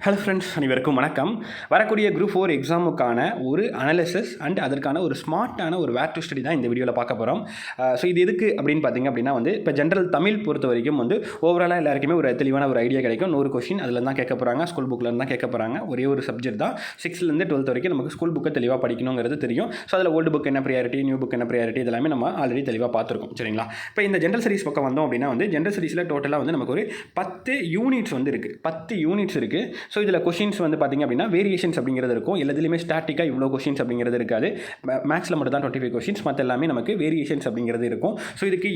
Hello friends, அனைவருக்கும் வணக்கம். வரக்கூடிய குரூப் 4 எக்ஸாமுக்கான ஒரு அனாலிசிஸ் அண்ட் அதற்கான ஒரு ஸ்மார்ட்டான ஒரு வேர் டு ஸ்டடி தான் இந்த வீடியோவில் பார்க்க போகிறோம். ஸோ இது எதுக்கு அப்படின்னு பார்த்தீங்க அப்படின்னா இப்போ ஜென்ரல் தமிழ் பொறுத்த வரைக்கும் ஓவராலாக எல்லாருக்குமே ஒரு தெளிவான ஒரு ஐடியா கிடைக்கும். 100 கொஸ்டின் அதில் தான் கேட்க போகிறாங்க, ஸ்கூல் புக்கில் தான் கேட்க போகிறாங்க. ஒரே ஒரு சப்ஜெக்ட் தான் 6லேருந்து 12th வரைக்கும் நமக்கு ஸ்கூல் புக்கை தெளிவாக படிக்கணுங்கிறது தெரியும். ஸோ அதில் ஓல்டு புக் என்ன ப்ரியாரிட்டி, நியூ புக் என்ன ப்ரியாரிட்டி, இதெல்லாமே நம்ம ஆல்ரெடி தெளிவாக பார்த்துருக்கோம். சரிங்களா? இப்போ இந்த ஜென்ரல் சீரிஸ் பக்கம் வந்தோம் அப்படின்னா ஜென்ரல் சீரிஸில் டோட்டலாக நமக்கு ஒரு 10 யூனிட்ஸ் இருக்குது. 10 யூனிட்ஸ் இருக்குது. ஸோ இதில் கொஷின்ஸ் பார்த்திங்க அப்படின்னா வேரியேஷன்ஸ் அப்படிங்கிறது இருக்கும். எல்லாத்துலேயுமே ஸ்டாட்டிக்காக இவ்வளோ கொஷின்ஸ் அப்படிங்கிறது இருக்காது. மேக்ஸில் மட்டும் தான் 25 கொஷின்ஸ், மற்ற எல்லாமே நமக்கு வேரியேஷன்ஸ் அப்படிங்கிறது இருக்கும். ஸோ இதுக்கு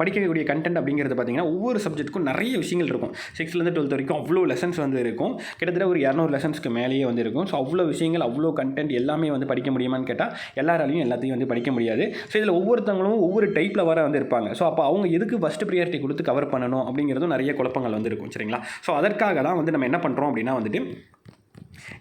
படிக்கக்கூடிய கண்டென்ட் அப்படிங்கிறது பார்த்திங்கன்னா ஒவ்வொரு சப்ஜெக்ட்டுக்கும் நிறைய விஷயங்கள் இருக்கும். 6லேருந்து 12th வரைக்கும் அவ்வளோ லெசன்ஸ் இருக்கும். கிட்டத்தட்ட ஒரு 200 லெசன்ஸ்க்கு மேலேயே இருக்கும். ஸோ அவ்வளோ விஷயங்கள், அவ்வளோ கண்டென்ட் எல்லாமே படிக்க முடியுமான்னு கேட்டால் எல்லாராலையும் எல்லாத்தையும் படிக்க முடியாது. ஸோ இதில் ஒவ்வொருத்தவங்களும் ஒவ்வொரு டைப்பில் வர இருப்பாங்க. ஸோ அப்போ அவங்க எதுக்கு ஃபஸ்ட்டு ப்ரியாரிட்டி கொடுத்து கவர் பண்ணணும் அப்படிங்கிறதும் நிறைய குழப்பங்கள் இருக்கும். சரிங்களா? ஸோ அதற்காக தான் நம்ம என்ன பண்ணுறோம் அப்படின்னா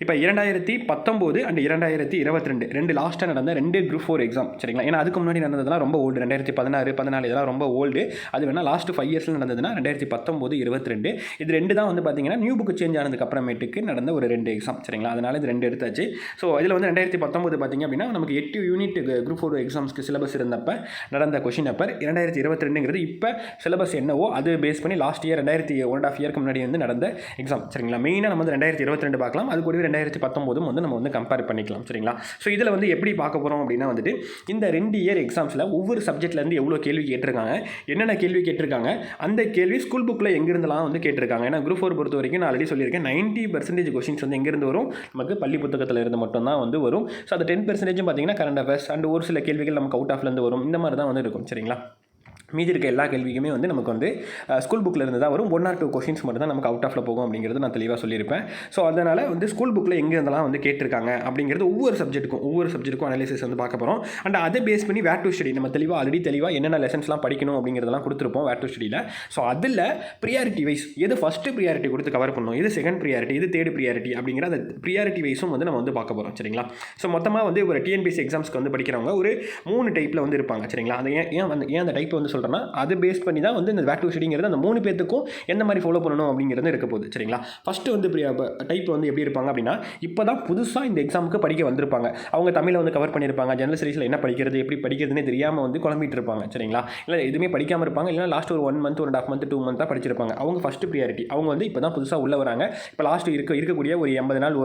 இப்போ 2019 அண்ட் 2022 ரெண்டு லாஸ்ட்டாக நடந்த 2 குரூப் 4 எக்ஸாம். சரிங்களா? ஏன்னா அதுக்கு முன்னாடி நடந்ததுலாம் ரொம்ப ஓல்டு. 2016, 14 இதெல்லாம் ரொம்ப ஓல்டு. அது வேணால் லாஸ்ட் 5 இயர்ஸில் நடந்ததுன்னா 2019, 22 இது 2 தான் பார்த்தீங்கன்னா நியூ புக் சேஞ்ச் ஆனதுக்கு அப்புறமேட்டுக்கு நடந்த ஒரு 2 எக்ஸாம். சரிங்களா? அதனால் இது 2 எடுத்தாச்சு. ஸோ இதில் 2019 பார்த்திங்க அப்படின்னா நமக்கு 8 யூனிட் குரூப் 4 எக்ஸாம்ஸ்க்கு சிலபஸ் இருந்தப்போ நடந்த கொஷின் பேப்பர். 2022ங்கிறது இப்போ சிலபஸ் என்னவோ அது பேஸ் பண்ணி லாஸ்ட் இயர் 1.5 இயருக்கு முன்னாடி நடந்த எக்ஸாம். சரிங்களா? மெயினாக நம்ம 2022 பார்க்கலாம். அது கூட 2019 நம்ம கம்பேர் பண்ணிக்கலாம். சரிங்களா? ஸோ இதில் எப்படி பார்க்க போகிறோம் அப்படின்னா இந்த 2 இயர் எக்ஸாம்ஸில் ஒவ்வொரு சப்ஜெக்ட்லேருந்து எவ்வளோ கேள்வி கேட்டிருக்காங்க, என்னென்ன கேள்வி கேட்டிருக்காங்க, அந்த கேள்வி ஸ்கூல் புக்கில் எங்கிருந்தெல்லாம் கேட்டிருக்காங்க. ஏன்னா குரூப் 4 பொறுத்த வரைக்கும் நான் ஆல்ரெடி சொல்லியிருக்கேன், 90% கொஷின்ஸ் எங்கேருந்து வரும், நமக்கு பள்ளி புத்தகத்தில் இருந்து மட்டும்தான் வரும். ஸோ அந்த 10% பார்த்தீங்கன்னா கரண்ட் அஃபேர்ஸ் அண்ட் ஒரு சில கேள்விகள் நமக்கு அவுட் ஆஃப்லேருந்து வரும். இந்த மாதிரி தான் இருக்கும். சரிங்களா? மீதி இருக்க எல்லா கேள்விக்குமே நமக்கு ஸ்கூல் புக்கில் இருந்து தான் வரும். 1 or 2 கொஷின்ஸ் மட்டும் தான் நமக்கு அவுட் ஆஃபில் போகும் அப்படிங்கிறது நான் தெளிவாக சொல்லியிருப்பேன். ஸோ அதனால் ஸ்கூல் புக்கில் எங்கே இருந்தெல்லாம் கேட்டிருக்காங்க அப்படிங்கிறது ஒவ்வொரு சப்ஜெக்ட்டுக்கும் அனாலிசிஸ் பார்க்க போகிறோம். அண்ட் அதை பேஸ் பண்ணி வேர் டு ஸ்டடி நம்ம ஆல்ரெடி தெளிவாக என்னென்ன லெசன்ஸ்லாம் படிக்கணும் அப்படிங்கிறதெல்லாம் கொடுத்துருப்போம் வேர் டு ஸ்டடியில். ஸோ அதில் ப்ரியாரிட்டி வைஸ் எது ஃபஸ்ட்டு ப்ரியாரிட்டி கொடுத்து கவர் பண்ணணும், இது செகண்ட் ப்ரியாரிட்டி, இது தேர்ட் ப்ரியாரிட்டி அப்படிங்கிற அந்த ப்ரியாரிட்டி வைஸும் நம்ம பார்க்க போகிறோம். சரிங்களா? ஸோ மொத்தமாக ஒரு டிஎன்பிஎஸ்சி எக்ஸாம்ஸ்க்கு படிக்கிறவங்க ஒரு 3 டைப்பில் இருப்பாங்க. சரிங்களா? அந்த ஏன் அந்த டைப் சொல்கிறேன்னா அது பேஸ் பண்ணி தான் இந்த வேர் டு ஸ்டடிங்கிறது அந்த 3 பேத்துக்கும் எந்த மாதிரி ஃபாலோ பண்ணணும் அப்படிங்கிறது இருக்க போகுது. சரிங்களா? ஃபஸ்ட்டு டைப் எப்படி இருப்பாங்க அப்படின்னா இப்போ தான் புதுசாக இந்த எக்ஸாமுக்கு படிக்க வந்திருப்பாங்க. அவங்க தமிழில் கவர் பண்ணியிருப்பாங்க. ஜெனரல் ஸ்டடீஸில் என்ன படிக்கிறது, எப்படி படிக்கிறதுனே தெரியாமல் குழம்பிட்டு இருப்பாங்க. சரிங்களா? இல்லை எதுவுமே படிக்காமல் இருப்பாங்க. இல்லை லாஸ்ட் ஒரு 1 month, 1.5 month, 2 month தான் படிச்சிருப்பாங்க. அவங்க ஃபஸ்ட்டு ப்ரியாரிட்டி. அவங்க இப்போ தான் புதுசாக உள்ள வராங்க. இப்போ லாஸ்ட் இருக்கக்கூடிய ஒரு 80 நாள்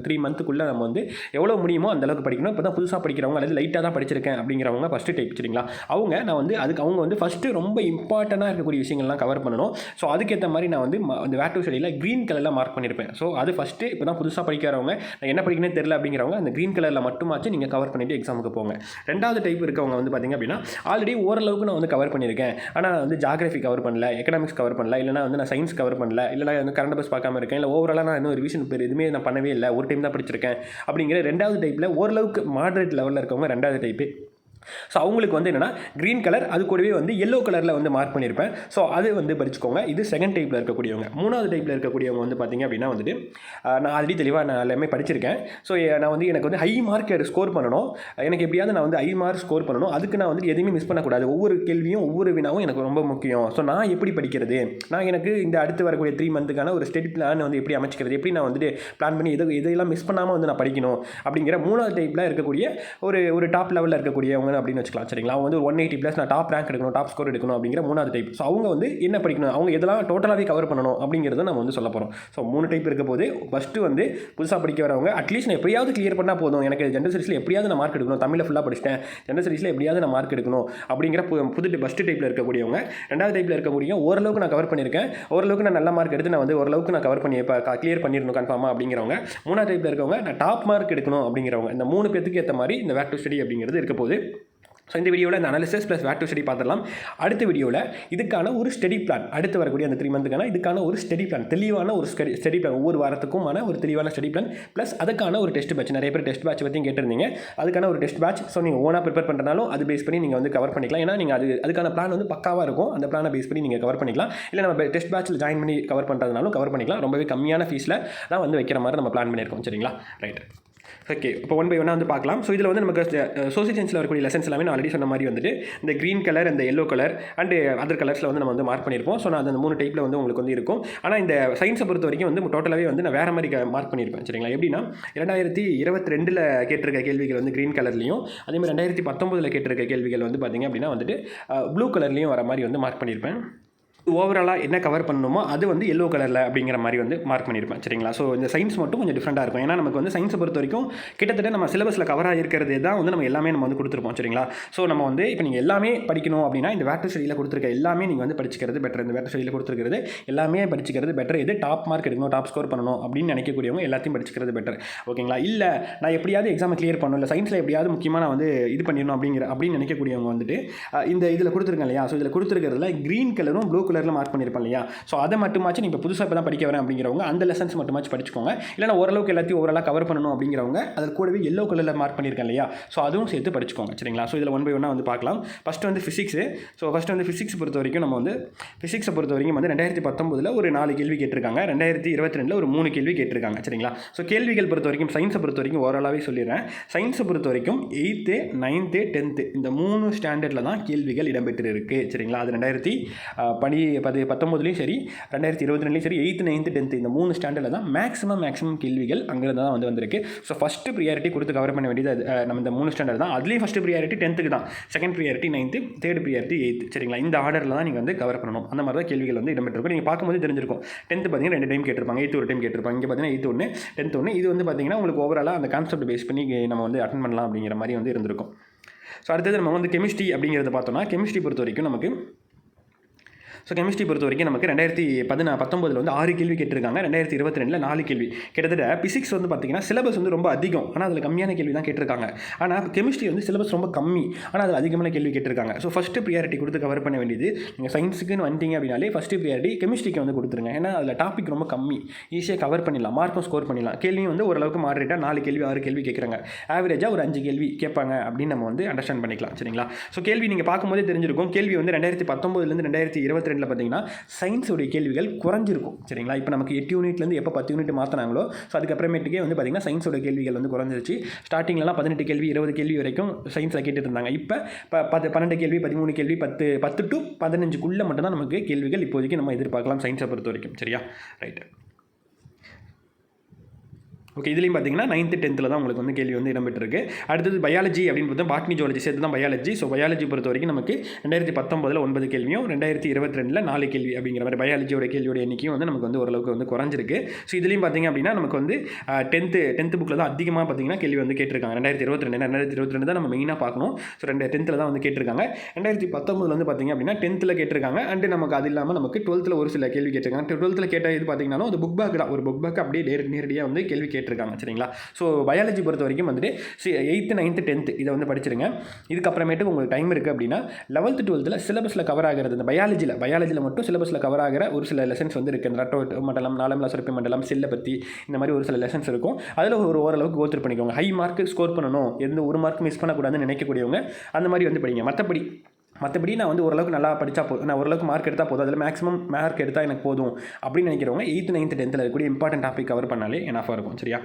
3 monthக்குள்ளே நம்ம எவ்வளோ முடியுமோ அந்தளவுக்கு படிக்கணும். இப்போ தான் புதுசாக படிக்கிறவங்க அல்லது லைட்டாக தான் படிச்சிருக்கேன் அப்படிங்கிறவங்க ஃபஸ்ட்டு டைப். சரிங்களா? அவங்க நான் அதுக்கு அவங்க ஃபஸ்ட்டு ரொம்ப இம்பார்ட்டண்டாக இருக்கக்கூடிய விஷயங்கள்லாம் கவர் பண்ணணும். ஸோ அதுக்கேற்ற மாதிரி நான் அந்த வேர் டு ஸ்டடியில் க்ரீன் கலரில் மார்க் பண்ணியிருப்பேன். ஸோ அது ஃபஸ்ட்டு இப்போ தான் புதுசாக படிக்கிறவங்க, நான் என்ன படிக்கணும்னு தெரியல அப்படிங்கிறவங்க அந்த க்ரீன் கலரில் மட்டுமாச்சு நீங்கள் கவர் பண்ணிவிட்டு எக்ஸாமுக்கு போங்க. ரெண்டாவது டைப் இருக்கவங்க பார்த்திங்க அப்படின்னா ஆல்ரெடி ஓரளவுக்கு நான் கவர் பண்ணியிருக்கேன், ஆனால் ஜாகிரஃபி கவர் பண்ணல, எக்கனாமிக்ஸ் கவர் பண்ணல, இல்லைனா நான் சயின்ஸ் கவர் பண்ணல, இல்லைனா கரண்ட் அஃபேர்ஸ் பார்க்காம இருக்கேன், இல்லை ஓவராலாக நான் இன்னும் ரிவிஷன் எதுவுமே நான் பண்ணவே இல்லை, ஒரு டைம் தான் படிச்சிருக்கேன் அப்படிங்கிற ரெண்டாவது டைப்பில் ஓரளவுக்கு மாடரேட் லெவலில் இருக்கவங்க ரெண்டாவது டைப்பு. ஸோ அவங்களுக்கு என்னென்னா க்ரீன் கலர், அது கூடவே எல்லோ கலரில் மார்க் பண்ணியிருப்பேன். ஸோ அது படிச்சுக்கோங்க. இது செகண்ட் டைப்பில் இருக்கக்கூடியவங்க. மூணாவது டைப்பில் இருக்கக்கூடியவங்க பார்த்திங்க அப்படின்னா நான் ஆல்ரெடி தெளிவாக நான் எல்லாமே படிச்சிருக்கேன். ஸோ நான் எனக்கு ஹை மார்க் ஸ்கோர் பண்ணணும். எனக்கு எப்படியாவது நான் ஹை மார்க் ஸ்கோர் பண்ணணும். அதுக்கு நான் எதுவுமே மிஸ் பண்ணக்கூடாது. ஒவ்வொரு கேள்வியும் ஒவ்வொரு வினாவும் எனக்கு ரொம்ப முக்கியம். ஸோ நான் எப்படி படிக்கிறது, நான் எனக்கு இந்த அடுத்து வரக்கூடிய 3 monthக்கான ஒரு ஸ்டடி பிளான் எப்படி அமைச்சிக்கிறது, எப்படி நான் பிளான் பண்ணி இதெல்லாம் மிஸ் பண்ணாமல் நான் படிக்கணும் அப்படிங்கிற மூணாவது டைப்பில் இருக்கக்கூடிய ஒரு டாப் லெவலில் இருக்கக்கூடியவங்க அப்படின்னு வச்சுக்கலாம். சரிங்களா? அவங்க 180+ நான் டாப் ரேங்க் எடுக்கணும், டாப் ஸ்கோர் எடுக்கணும் அப்படிங்கிற மூணாவது டைப். ஸோ அவங்க என்ன படிக்கணும், அவங்க இதெல்லாம் டோட்டலாகவே கவர் பண்ணணும் அப்படிங்கிறத நம்ம சொல்ல போகிறோம். ஸோ 3 டைப் இருக்க போது ஃபஸ்ட்டு புதுசாக படிக்க வரவங்க அட்லீஸ்ட் நான் எப்படியாவது கிளியர் பண்ணால் போதும், எனக்கு ஜெனரல் ஸ்டடீஸில் எப்படியாவது நான் மார்க் எடுக்கணும், தமிழில் ஃபுல்லாக படிச்சிட்டேன், ஜெனரல் ஸ்டடீஸில் எப்படியாவது நான் மார்க் எடுக்கணும் அப்படிங்கிற ஃபஸ்ட்டு டைப்பில் இருக்கக்கூடியவங்க. ரெண்டாவது டைப்பில் இருக்கக்கூடிய ஓரளவுக்கு நான் கவர் பண்ணியிருக்கேன், ஓரளவுக்கு நான் நல்ல மார்க் எடுத்து நான் ஓரளவுக்கு நான் கவர் பண்ணி கிளியர் பண்ணிடணும் கன்ஃபார்மாக அப்படிங்கிறவங்க. மூணாவது டைப்பில் இருக்கவங்க நான் டாப் மார்க் எடுக்கணும் அப்படிங்கிறவங்க. இந்த 3 பேத்துக்கு ஏற்ற மாதிரி இந்த வேர் டு ஸ்டடி அப்படிங்கிறது இருக்க போது. ஸோ இந்த வீடியோவில் இந்த analysis plus where to study பார்த்துடலாம். அடுத்த வீடியோவில் இதுக்கான ஒரு ஸ்டடி பிளான், அடுத்து வரக்கூடிய அந்த 3 monthக்கான இதுக்கான ஒரு ஸ்டடி பிளான், தெளிவான ஒரு ஸ்டடி பிளான், ஒவ்வொரு வாரத்துக்குமான ஒரு தெளிவான ஸ்டடி பிளான் ப்ளஸ் அதுக்கான ஒரு டெஸ்ட் பேட்ச். நிறைய பேர் டெஸ்ட் பேட்ச் பற்றியும் கேட்டிருந்தீங்க. அதுக்கான ஒரு டெஸ்ட் பேட்ச். ஸோ நீங்கள் ஓனாக ப்ரிப்பேர் பண்ணுறனாலும் அது பேஸ் பண்ணி நீங்கள் கவர் பண்ணிக்கலாம். ஏன்னா நீங்கள் அதுக்கான பிளான் பக்காவாக இருக்கும். அந்த பிளானை பேஸ் பண்ணி நீங்கள் கவர் பண்ணிக்கலாம். இல்லை நம்ம டெஸ்ட் பேட்சில் ஜாயின் பண்ணி கவர் பண்ணுறதுனாலும் கவர் பண்ணிக்கலாம். ரொம்பவே கம்மியான ஃபீஸில் தான் வைக்கிற மாதிரி நம்ம பிளான் பண்ணியிருக்கோம். சரிங்களா? ரைட். ஓகே, இப்போ ஒன் பை ஒன்னாக வந்து பார்க்கலாம். ஸோ இதில் வந்து நமக்கு சோசியல் சயின்ஸில் வரக்கூடிய லெசன்ஸ் எல்லாமே நான் ஆல்ரெடி சொன்ன மாதிரி வந்துட்டு இந்த க்ரீன் கலர், இந்த எல்லோ கலர் அண்டு அதர் கலர்ஸில் வந்து நம்ம வந்து மார்க் பண்ணியிருப்போம். ஸோ நான் அந்த 3 டைப்பில் வந்து உங்களுக்கு வந்து இருக்கும். ஆனால் இந்த சயின்ஸை பொறுத்த வரைக்கும் வந்து டோட்டலாகவே வந்து நான் வேறு மாதிரி மார்க் பண்ணியிருப்பேன். சரிங்களா? எப்படின்னா 2022 கேட்டிருக்க கேள்விகள் வந்து க்ரீன் கலர்லையும், அதேமாதிரி 2019 கேட்டிருக்க கேள்விகள் வந்து பார்த்திங்க அப்படின்னா வந்துட்டு ப்ளூ கலர்லையும் வர மாதிரி வந்து மார்க் பண்ணியிருப்பேன். ஓவராலாக என்ன கவர் பண்ணணுமோ அது வந்து எல்லோ கலரில் அப்படிங்கிற மாதிரி வந்து மார்க் பண்ணியிருப்பேன். சரிங்களா? ஸோ இந்த சயின்ஸ் மட்டும் கொஞ்சம் டிஃப்ரெண்ட்டாக இருக்கும். ஏன்னா நமக்கு வந்து சயின்ஸை பொறுத்த வரைக்கும் கிட்டத்தட்ட நம்ம சிலபஸில் கவர் ஆகிருக்கிறது தான் வந்து நம்ம எல்லாமே நம்ம வந்து கொடுத்துருப்போம். சரிங்களா? ஸோ நம்ம வந்து இப்போ நீங்கள் எல்லாமே படிக்கணும் அப்படின்னா இந்த வேட்டர் ஸ்டடியில் கொடுத்துருக்க எல்லாமே நீங்கள் வந்து படிச்சுக்கிறது பெட்டர். இந்த வேட்டர் ஸ்டடியில் கொடுத்துருக்கிறது எல்லாமே படிச்சுக்கிறது பெட்டர். இது டாப் மார்க் எடுக்கணும், டாப் ஸ்கோர் பண்ணணும் அப்படின்னு நினைக்கக்கூடியவங்க எல்லாத்தையும் படிச்சுக்கிறது பெட்டர். ஓகேங்களா? இல்லை நான் எப்படியாவது எக்ஸாமை கிளியர் பண்ணணும், இல்லை சயின்ஸில் எப்படியாவது முக்கியமாக நான் வந்து இது பண்ணிடணும் அப்படின்னு நினைக்கக்கூடியவங்க வந்துட்டு இந்த இதில் கொடுத்துருக்கேன் இல்லையா? ஸோ இதில் கொடுத்துருக்கிறதுல க்ரீன் கலரும் ப்ளூ கலரில் மார்க் பண்ணியிருப்பேன். ஸோ அதை மட்டுமாச்சு நீங்கள் புதுசாக இப்போ தான் படிக்க வரேன் அப்படிங்கிறவங்க அந்த லெசன்ஸ் மட்டுமாச்சு படிச்சுக்கோங்க. இல்லைனா ஓரளவுக்கு எல்லாத்தையும் ஓரளவு கவர் பண்ணணும் அப்படிங்கிறவங்க அதில் கூடவே எல்லோ கலரில் மார்க் பண்ணியிருக்கேன் இல்லையா? ஸோ அதுவும் சேர்த்து படிச்சுக்கோங்க. சரிங்களா? ஸோ இதில் ஒன் பை ஒன்னாக வந்து பார்க்கலாம். ஃபஸ்ட்டு வந்து ஃபிசிக்ஸு. ஸோ ஃபஸ்ட்டு வந்து ஃபிசிக்ஸ் பொறுத்த வரைக்கும் நம்ம வந்து ஃபிசிக்ஸை பொறுத்த வரைக்கும் வந்து 2019 ஒரு 4 கேள்வி கேட்டிருக்காங்க, 2022 ஒரு 3 கேள்வி கேட்டிருக்காங்க. சரிங்களா? ஸோ கேள்விகள் பொறுத்த வரைக்கும் சயின்ஸை பொறுத்த வரைக்கும் ஓரளவே சொல்லிடுறேன். சயின்ஸை பொறுத்த வரைக்கும் 8th, 9th, 10th இந்த 3 ஸ்டாண்டர்டில் தான் கேள்விகள் இடம்பெற்று இருக்குது. சரிங்களா? அது 2019 சரி 2022 சரி 8th, 9th, 10th இந்த 3 ஸ்டாண்டர்டில் தான் மேக்ஸிமம் கேள்விகள் அங்கிருந்து தான் வந்து வந்திருக்கு. ஸோ ஃபஸ்ட்டு ப்ரியாரிட்டி கொடுத்து கவர் பண்ண வேண்டியது நம்ம இந்த 3 ஸ்டாண்டர்ட் தான். அதுலேயும் ஃபஸ்ட்டு ப்ரியாரிட்டி 10th தான், second priority 9th, third priority 8th. சரிங்களா? இந்த ஆர்டரில் தான் நீங்கள் வந்து கவர் பண்ணணும். அந்த மாதிரி தான் கேள்விகள் வந்து இடம்பெற்றிருக்கும். நீங்கள் பார்க்கும்போது தெரிஞ்சிருக்கும். 10th பார்த்தீங்கன்னா 2 டைம் கேட்டிருப்பாங்க, 8th ஒரு டைம் கேட்டிருப்பாங்க. இங்கே பார்த்தீங்கன்னா 8th 1, 10th 1. இது வந்து பார்த்தீங்கன்னா உங்களுக்கு ஓவராலாக அந்த கான்செப்ட் பேஸ் பண்ணி நம்ம வந்து அட்டன் பண்ணலாம் அப்படிங்கிற மாதிரி வந்து இருந்திருக்கும். ஸோ அடுத்தது நம்ம வந்து கெமிஸ்ட்ரி அப்படிங்கிறத பார்த்தோம்னா கெமிஸ்ட்ரி பொறுத்த வரைக்கும் நமக்கு கெமிஸ்ட்ரி பொறுத்த வரைக்கும் நமக்கு 2019 வந்து 6 கேள்வி கேட்டிருக்காங்க, 2022 4 கேள்வி. கிட்டத்தட்ட பிசிக்ஸ் வந்து பார்த்திங்கன்னா சிலபஸ் வந்து ரொம்ப அதிகம், ஆனால் அதில் கம்மியான கேள்வி தான் கேட்டிருக்காங்க. ஆனால் கெமிஸ்ட்ரி வந்து சிலபஸ் ரொம்ப கம்மி, ஆனால் அதில் அதிகமான கேள்வி கேட்டிருக்காங்க. ஸோ ஃபஸ்ட்டு ப்ரியாரிட்டி கொடுத்து கவர் பண்ண வேண்டியது நீங்கள் சயின்ஸுக்குன்னு வந்துட்டீங்க அப்படின்னாலே ஃபஸ்ட்டு ப்ரியாரிட்டி கெமிஸ்ட்ரிக்கு வந்து கொடுத்துருங்க. ஏன்னா அதில் டாபிக் ரொம்ப கம்மி, ஈஸியாக கவர் பண்ணிடலாம், மார்க்கும் ஸ்கோர் பண்ணிடலாம். கேள்வியும் வந்து ஓரளவுக்கு மாடரேட்டாக 4 கேள்வி 6 கேள்வி கேட்குறாங்க, ஆவரேஜாக ஒரு 5 கேள்வி கேட்பாங்க அப்படின்னு நம்ம வந்து அண்டர்ஸ்டாண்ட் பண்ணிக்கலாம். சரிங்களா? ஸோ கேள்வி நீங்கள் பார்க்கும்போதே தெரிஞ்சிருக்கும். கேள்வி வந்து 2019 2022 பார்த்தீங்கன்னா சயின்ஸுடைய கேள்விகள் குறைஞ்சிருக்கும். சரிங்களா? இப்போ நமக்கு 8 யூனிட்லேருந்து எப்போ 10 யூனிட் மாற்றினாங்களோ ஸோ அதுக்கப்புறமேட்டுக்கே வந்து பார்த்திங்கன்னா சயின்ஸோட கேள்விகள் வந்து குறைஞ்சிருச்சு. ஸ்டார்டிங்லலாம் 18 கேள்வி 20 கேள்வி வரைக்கும் சயின்ஸில் கேட்டுட்டு இருந்தாங்க. இப்போ 12 கேள்வி 13 கேள்வி 10 to 15க்குள்ளே மட்டும்தான் நமக்கு கேள்விகள் இப்போதைக்கு நம்ம எதிர்பார்க்கலாம் சயின்ஸை பொறுத்த வரைக்கும். சரியா? ரைட். ஓகே, இதுலேயும் பார்த்தீங்கன்னா 9th 10th தான் உங்களுக்கு வந்து கேள்வி வந்து இடம்பெற்றிருக்கு. அடுத்தது பயாலஜி அப்படின்னு பார்த்தா பாட்னி ஜுவாலஜி சேர்த்து தான் பயாலஜி. ஸோ பயாலஜி பொறுத்த வரைக்கும் நமக்கு 2019 9 கேள்வியும் 2022 4 கேள்வி அப்படிங்கிற மாதிரி பயாலஜியோட கேள்வியோட எண்ணிக்கையும் வந்து நமக்கு வந்து ஓரளவுக்கு வந்து குறைஞ்சிருக்கு. ஸோ இதுலேயும் பார்த்தீங்க அப்படின்னா நமக்கு வந்து 10th புக்கில் தான் அதிகமாக பார்த்தீங்கன்னா கேள்வி வந்து கேட்டிருக்காங்க. 2022 தான் நம்ம மெயினாக பார்க்கணும். ஸோ 10th தான் வந்து கேட்டிருக்காங்க. 2019 வந்து பார்த்தீங்க அப்படின்னா 10th கேட்டிருக்காங்க. அண்டு நமக்கு அது இல்லாமல் நமக்கு 12th ஒரு சில கேள்வி கேட்டிருக்காங்க. 12th கேட்ட இது பார்த்தீங்கன்னா அது புக் பேக் தான், ஒரு புக் பேக் அப்படியே நேரடியாக வந்து கேள்வி கேட்டிருக்காங்க. சரிங்களா? ஸோ பயாலஜி பொறுத்த வரைக்கும் வந்துட்டு 8th 9th 10th இதை வந்து படிச்சிருங்க. இதுக்கப்புறமேட்டு உங்களுக்கு டைம் இருக்குது அப்படின்னா 11th 12th சிலபஸில் கவர் ஆகிறது இந்த பயாலஜியில் மட்டும் சிலபஸில் கவர் ஆகிற ஒரு சில லெசன்ஸ் வந்து இருக்குது. ரத்த மண்டலம், நாளமில்லா சுரப்பி மண்டலம், செல்லை பற்றி இந்த மாதிரி ஒரு சில லெசன்ஸ் இருக்கும். அதில் ஓரளவுக்கு கோத்ரூ பண்ணிக்கோங்க. ஹை மார்க் ஸ்கோர் பண்ணணும், எந்த ஒரு மார்க் மிஸ் பண்ணக்கூடாதுன்னு நினைக்கக்கூடியவங்க அந்த மாதிரி வந்து படிங்க. மற்றபடி நான் வந்து ஓரளவுக்கு நல்லா படித்தா போதும், நான் ஓரளவுக்கு மார்க் எடுத்தால் போதும், அதில் மேக்ஸிமம் மார்க் எடுத்தால் எனக்கு போதும் அப்படின்னு நினைக்கிறவங்க 8th 9th 10th இருக்கக்கூடிய இம்பார்ட்டன்ட் டாபிக் கவர் பண்ணாலே எனாஃபாக இருக்கும். சரியா?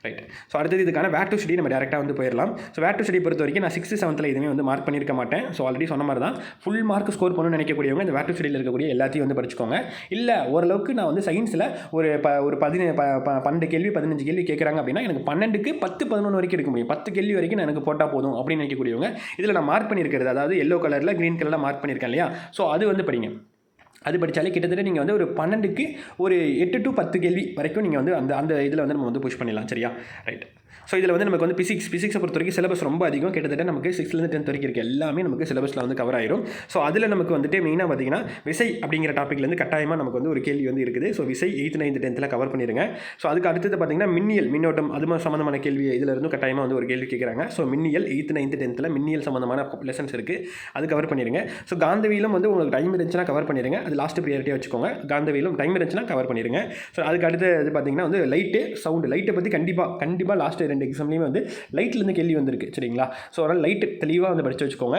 ரைட். ஸோ அடுத்தது இதுக்கான வேர் டு ஸ்டடி நம்ம டேரெக்டாக வந்து போயிடலாம். ஸோ வேர் டு ஸ்டடி பொறுத்த வரைக்கும் நான் 6th 7th எதுவுமே வந்து மார்க் பண்ணியிருக்க மாட்டேன். ஸோ ஆல்ரெடி சொன்ன மாதிரி தான் ஃபுல் மார்க் ஸ்கோர் பண்ணணும்னு நினைக்கக்கூடியவங்க இந்த வேர் டு ஸ்டடியில் இருக்கக்கூடிய எல்லாத்தையும் வந்து படிச்சுக்கோங்க. இல்லை ஓரளவுக்கு நான் வந்து சயின்ஸில் ஒரு 12 கேள்வி 15 கேள்வி கேட்குறாங்க அப்படின்னா எனக்கு 12க்கு 10 11 வரைக்கும் எடுக்க முடியும், 10 கேள்வி வரைக்கும் நான் எனக்கு போட்டால் போதும் அப்படின்னு நினைக்கக்கூடியவங்க இதில் நான் மார்க் பண்ணியிருக்கிறது, அதாவது எல்லோ கலரில் க்ரீன் கலரில் மார்க் பண்ணியிருக்கேன் இல்லையா? ஸோ அது வந்து படிங்க. அது படித்தாலே கிட்டத்தட்ட நீங்கள் வந்து ஒரு 12க்கு ஒரு 8 to 10 கேள்வி வரைக்கும் நீங்கள் வந்து அந்த இதில் வந்து நம்ம வந்து புஷ் பண்ணிடலாம். சரியா? ரைட். ஸோ இதில் வந்து நமக்கு வந்து பிசிக்ஸை பொறுத்த வரைக்கும் சிலபஸ் ரொம்ப அதிகம். கிட்டத்தட்ட நமக்கு 6th 10th வரைக்கும் இருக்க எல்லாமே நமக்கு சிலபஸில் வந்து கவர் ஆயிரும். ஸோ அதில் நமக்கு வந்துட்டு மெயினாக பார்த்தீங்கன்னா விசை அப்படிங்கிற டாப்பிக்லேருந்து கட்டாயமாக நமக்கு வந்து ஒரு கேள்வி வந்து இருக்குது. ஸோ விசை 8th 9th 10th கவர் பண்ணிடுங்க. ஸோ அதுக்கு அடுத்தது பார்த்தீங்கன்னா மின்னோட்டம் அது சம்மந்தமான கேள்வி இதில் இருந்தும் கட்டாயமாக வந்து ஒரு கேள்வி கேட்குறாங்க. ஸோ மின்னியல் 8th 9th 10th மின்னியல் சம்மந்தமான லெசன்ஸ் இருக்குது, அது கவர் பண்ணிடுங்க. ஸோ காந்தவியலும் வந்து உங்களுக்கு டைம் இருந்துச்சுன்னா கவர் பண்ணிடுங்க, அது லாஸ்ட் ப்ரியாரிட்டியாக வச்சுக்கோங்க. காந்தவியலும் டைம் இருந்துச்சுன்னா கவர் பண்ணிடுங்க. ஸோ அதுக்கு அடுத்து இது பார்த்தீங்கன்னா வந்து லைட்டு சவுண்டு, லைட்டை பற்றி கண்டிப்பாக லாஸ்ட் லாஸ்ட் 2 எக்ஸாம்லேயும் வந்து லைட்லேருந்து கேள்வி வந்திருக்கு சரிங்களா. ஸோ அதனால் லைட்டு தெளிவாக வந்து படித்து வச்சுக்கோங்க.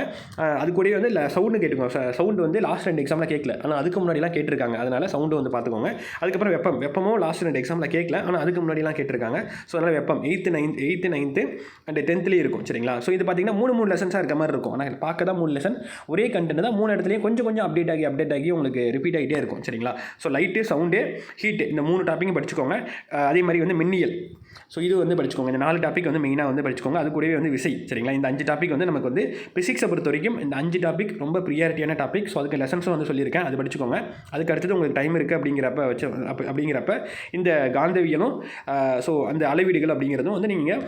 அது கூடவே வந்து சவுண்டு கேட்டுக்கோங்க. சவுண்டு வந்து லாஸ்ட் 2 எக்ஸாமில் கேட்கல, ஆனால் அதுக்கு முன்னாடிலாம் கேட்டிருக்காங்க. அதனால் சவுண்டு வந்து பார்த்துக்கோங்க. அதுக்கப்புறம் வெப்பமும் லாஸ்ட் 2 எக்ஸாமில் கேட்கல, ஆனால் அதுக்கு முன்னாடிலாம் கேட்டிருக்காங்க. ஸோ அதனால் வெப்பம் 8th 9th அண்ட் 10th இருக்கும் சரிங்களா. ஸோ இது பார்த்தீங்கன்னா 3 லெசன்ஸாக இருக்க மாதிரி இருக்கும். ஆனால் பார்க்க தான் 3 லெசன், ஒரே கண்டென்ட் தான் 3 இடத்துலையும் கொஞ்சம் அப்டேட் ஆகி உங்களுக்கு ரிப்பீட் ஆகிட்டே இருக்கும் சரிங்களா. ஸோ லைட்டு, சவுண்டு, ஹீட்டு இந்த 3 டாப்பிக்கும் படிச்சுக்கோங்க. அதே மாதிரி வந்து மின்னியல், ஸோ இது வந்து படிச்சுக்கோங்க. இந்த 4 டாபிக் வந்து மெயினாக வந்து படிச்சுக்கோங்க. அது கூடவே வந்து விசை சரிங்களா. இந்த 5 டாபிக் வந்து நமக்கு வந்து பிசிக்ஸை பொறுத்த வரைக்கும் இந்த 5 டாபிக் ரொம்ப ப்ரியாரிட்டியான டாபிக். ஸோ அதுக்கு லெசன்ஸும் வந்து சொல்லியிருக்கேன், அது படிச்சுக்கோங்க. அதுக்கு அடுத்தது உங்களுக்கு டைம் இருக்குது அப்படிங்கிறப்ப இந்த காந்தவியலும் ஸோ அந்த அளவீடுகள் அப்படிங்கிறதும் வந்து நீங்கள்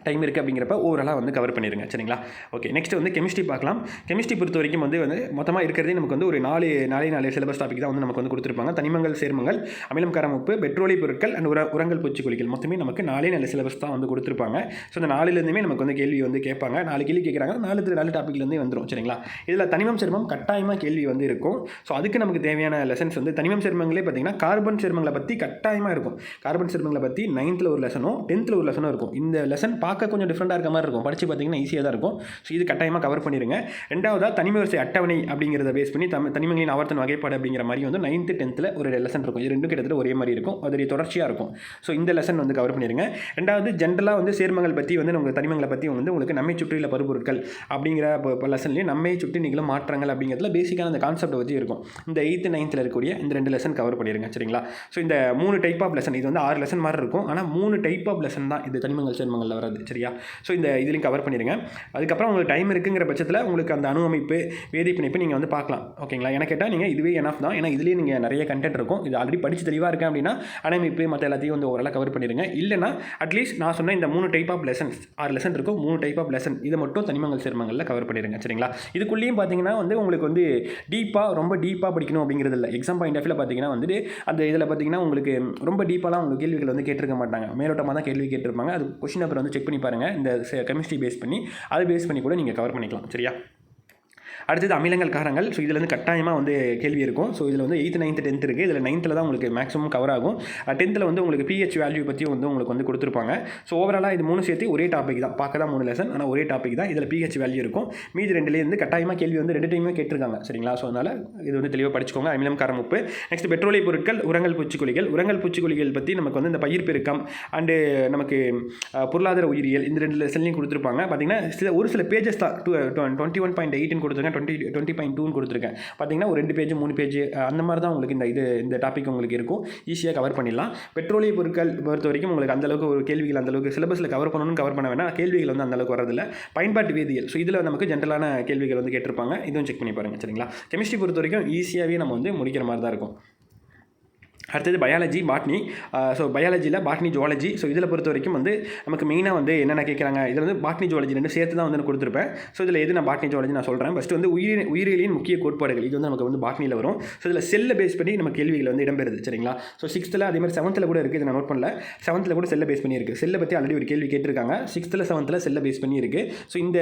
டைம் இருக்குது அப்படிங்கிறப்ப ஓவராலாக வந்து கவர் பண்ணிடுங்க சரிங்களா. ஓகே, நெக்ஸ்ட் வந்து கெமிஸ்ட்ரி பார்க்கலாம். கெமிஸ்ட்ரி பொறுத்த வரைக்கும் வந்து மொத்தமாக இருக்கிறதே நமக்கு வந்து ஒரு 4 சிலபஸ் டாபிக் தான் வந்து நமக்கு வந்து கொடுத்துருப்பாங்க. தனிமங்கள், சேர்மங்கள், அமிலம், காரம், உப்பு, பெட்ரோலிய பொருட்கள் அண்ட் உரங்கள், பூச்சிக்கொல்லிகள் மொத்தமே நமக்கு 4 சிலபஸ் தான் வந்து கொடுத்துருப்பாங்க. ஸோ இந்த 4லேருந்துமே நமக்கு வந்து கேள்வி வந்து கேட்பாங்க. 4 கேள்வி கேட்குறாங்க, 4 டாப்பிக்லேருந்தே வந்துடும் சரிங்களா. இதில் தனிமம், சேர்மம் கட்டாயமாக கேள்வி வந்து இருக்கும். ஸோ அதுக்கு நமக்கு தேவையான லெசன்ஸ் வந்து தனிமம், சேர்மங்களே பார்த்தீங்கன்னா கார்பன் சேர்மங்களை பற்றி கட்டாயமாக இருக்கும். கார்பன் சேர்மங்களை பற்றி 9th ஒரு லெசனும் 10th ஒரு லெசனும் இருக்கும். இந்த லெசன் பார்க்க கொஞ்சம் டிஃப்ரெண்டாக இருக்க மாதிரி இருக்கும், படித்து பார்த்தீங்கன்னா ஈஸியாக தான் இருக்கும். ஸோ இது கட்டாயமாக கவர் பண்ணிடுங்க. ரெண்டாவதாக தனிம வரிசை அட்டவணை அப்படிங்கிறத பேஸ் பண்ணி தனிமங்களின் ஆவர்த்தன வகைப்பாடு அப்படிங்கிற மாதிரி வந்து 9th 10th ஒரு லெசன் இருக்கும். இது ரெண்டும் கிட்டத்தட்ட ஒரே மாதிரி இருக்கும், அது தொடர்ச்சியாக இருக்கும். ஸோ இந்த லெசன் வந்து கவர் பண்ணிடுங்க. ரெண்டாவது ஜென்ரலாக வந்து சேர்மங்கள் பற்றி வந்து உங்கள் தனிமங்களை பற்றி வந்து உங்களுக்கு நம்மை சுற்றியுள்ள பருப்பொருட்கள் அப்படிங்கிற லெசன்லேயே நம்மை சுற்றி நிகழும் மாற்றங்கள் அப்படிங்கிறதுல பேசிக்கான அந்த கான்செப்ட் வச்சு இருக்கும். இந்த 8th 9th இருக்கக்கூடிய இந்த 2 லெசன் கவர் பண்ணிடுங்க சரிங்களா. ஸோ இந்த 3 டைப் ஆஃப் லெசன், இது வந்து 6 லெசன் மாதிரி இருக்கும், ஆனால் 3 டைப் ஆஃப் லெசன் தான் இது தனிமங்கள் சேர்மங்களில் வராது சரியா. ஸோ இந்த இதுலையும் கவர் பண்ணிடுங்க. அதுக்கப்புறம் உங்களுக்கு டைம் இருக்குங்கிற பட்சத்தில் உங்களுக்கு அந்த அணு அமைப்பு, வேதிப்பிணைப்பு நீங்கள் வந்து பார்க்கலாம் ஓகேங்களா. எனக்கு கேட்டால் நீங்கள் இதுவே எனஃப் தான், ஏன்னா இதுலேயே நீங்கள் நிறைய கண்டென்ட் இருக்கும். இது ஆல்ரெடி படித்து தெளிவாக இருக்கேன் அப்படின்னா அணைப்பு மற்ற எல்லாத்தையும் வந்து ஓரளவு கவர் பண்ணிடுங்க. இல்லைனா அட்லீஸ்ட் நான் சொன்ன இந்த 3 டைப் ஆஃப் லெசன்ஸ், 6 லெசன் இருக்கும், 3 டைப் ஆஃப் லெசன் இதை மட்டும் தனிமங்கள் சேர்மங்களில் கவர் பண்ணிடுங்க சரிங்களா. இதுக்குள்ளேயும் பார்த்தீங்கன்னா வந்து உங்களுக்கு வந்து ரொம்ப டீப்பாக படிக்கணும் அப்படிங்கிறது இல்லை. எக்ஸாம் பாயிண்ட் ஆஃப் வியூவில் பார்த்தீங்கன்னா வந்துட்டு அந்த இதில் பார்த்தீங்கன்னா உங்களுக்கு ரொம்ப டீப்பாலாம் உங்களுக்கு கேள்விகள் வந்து கேட்டிருக்க மாட்டாங்க, மேலோட்டமாக தான் கேள்வி கேட்டிருப்பாங்க. அது கொஸ்டின் பேப்பர் வந்து செக் பண்ணி பாருங்கள், இந்த கெமிஸ்ட்ரி பேஸ் பண்ணி அதை பேஸ் பண்ணி கூட நீங்கள் கவர் பண்ணிக்கலாம் சரியா. அடுத்தது அமிலங்கள், காரங்கள். ஸோ இதில் வந்து கட்டாயமாக வந்து கேள்வி இருக்கும். ஸோ இதில் வந்து 8th 9th 10th இருக்குது. இதில் 9th தான் உங்களுக்கு மேக்ஸிமம் கவர் ஆகும். 10th வந்து உங்களுக்கு pH வேல்யூ பற்றி வந்து உங்களுக்கு வந்து கொடுத்துருப்பாங்க. ஸோ ஓவராலாக இது 3 சேர்த்து ஒரே டாபிக் தான், பார்க்க தான் 3 லெசன், ஆனால் ஒரே டாபிக் தான். இதில் pH வேல்யூ இருக்கும். மீதி 2லேருந்து கட்டாயமாக கேள்வி வந்து 2 டைமே கேட்டிருக்காங்க சரிங்களா. ஸோ அதனால் இது வந்து தெளிவாக படிச்சுக்கோங்க. அமிலம், காரம், உப்பு. நெக்ஸ்ட் பெட்ரோலிய பொருட்கள், உரங்கள், பூச்சிக்கொல்லிகள் பற்றி நமக்கு வந்து இந்த பயிர் பெருக்கம் அண்டு நமக்கு பொருளாதார உயிரியல் இந்த 2 லெசன்லையும் கொடுத்துருப்பாங்க. பார்த்தீங்கன்னா ஒரு சில பேஜஸ் தான் 21.8 கொடுத்துருக்காங்க, 20.2 கொடுத்துருக்கேன். பார்த்தீங்கன்னா ஒரு 2 பேஜ் 3 பேஜ் அந்த மாதிரி தான் உங்களுக்கு இந்த டாபிக் உங்களுக்கு இருக்கும், ஈஸியாக கவர் பண்ணிடலாம். பெட்ரோலிய பொருட்கள் பொறுத்த வரைக்கும் உங்களுக்கு அந்தளவுக்கு ஒரு கேள்விகள் அந்தளவுக்கு சிலபஸில் கவர் பண்ண வேணாம், கேள்விகள் வந்து அந்தளவுக்கு வரதில்லை. பயன்பாட்டு வேதியியல், ஸோ இதில் நமக்கு ஜென்ரலான கேள்விகள் வந்து கேட்டிருப்பாங்க, இதுவும் செக் பண்ணி பாருங்கள் சரிங்களா. கெமிஸ்ட்ரி பொறுத்த வரைக்கும் ஈஸியாகவே நம்ம வந்து முடிக்கிற மாதிரி தான் இருக்கும். அடுத்தது பயாலஜி, பாட்னி. ஸோ பயாலஜியில் பாட்னி, ஜுவாலஜி. ஸோ இதில் பொறுத்த வரைக்கும் வந்து நமக்கு மெயினாக வந்து என்னென்ன கேட்குறாங்க, இதில் வந்து பாட்னி, ஜுவாலஜி 2 சேர்த்து தான் வந்து கொடுத்துருப்பேன். ஸோ இதில் எது நான் பாட்னி, ஜுவாலஜி நான் சொல்கிறேன். ஃபஸ்ட்டு வந்து உயிரியலின் முக்கிய கோட்பாடுகள், இது வந்து நமக்கு வந்து பாட்னியில் வரும். ஸோ இதில் செல்லை பேஸ் பண்ணி நம்ம கேள்விகள் வந்து இடம்பெறுது சரிங்களா. ஸோ 6th அதே மாதிரி 7th கூட இருக்குது, இதை நான் நோட் பண்ணல. 7th கூட செல்லை பேஸ் பண்ணி இருக்குது. செல்லை பற்றி ஆல்ரெடி ஒரு கேள்வி கேட்டிருக்காங்க. 6th 7th செல்லை பேஸ் பண்ணி இருக்குது. ஸோ இந்த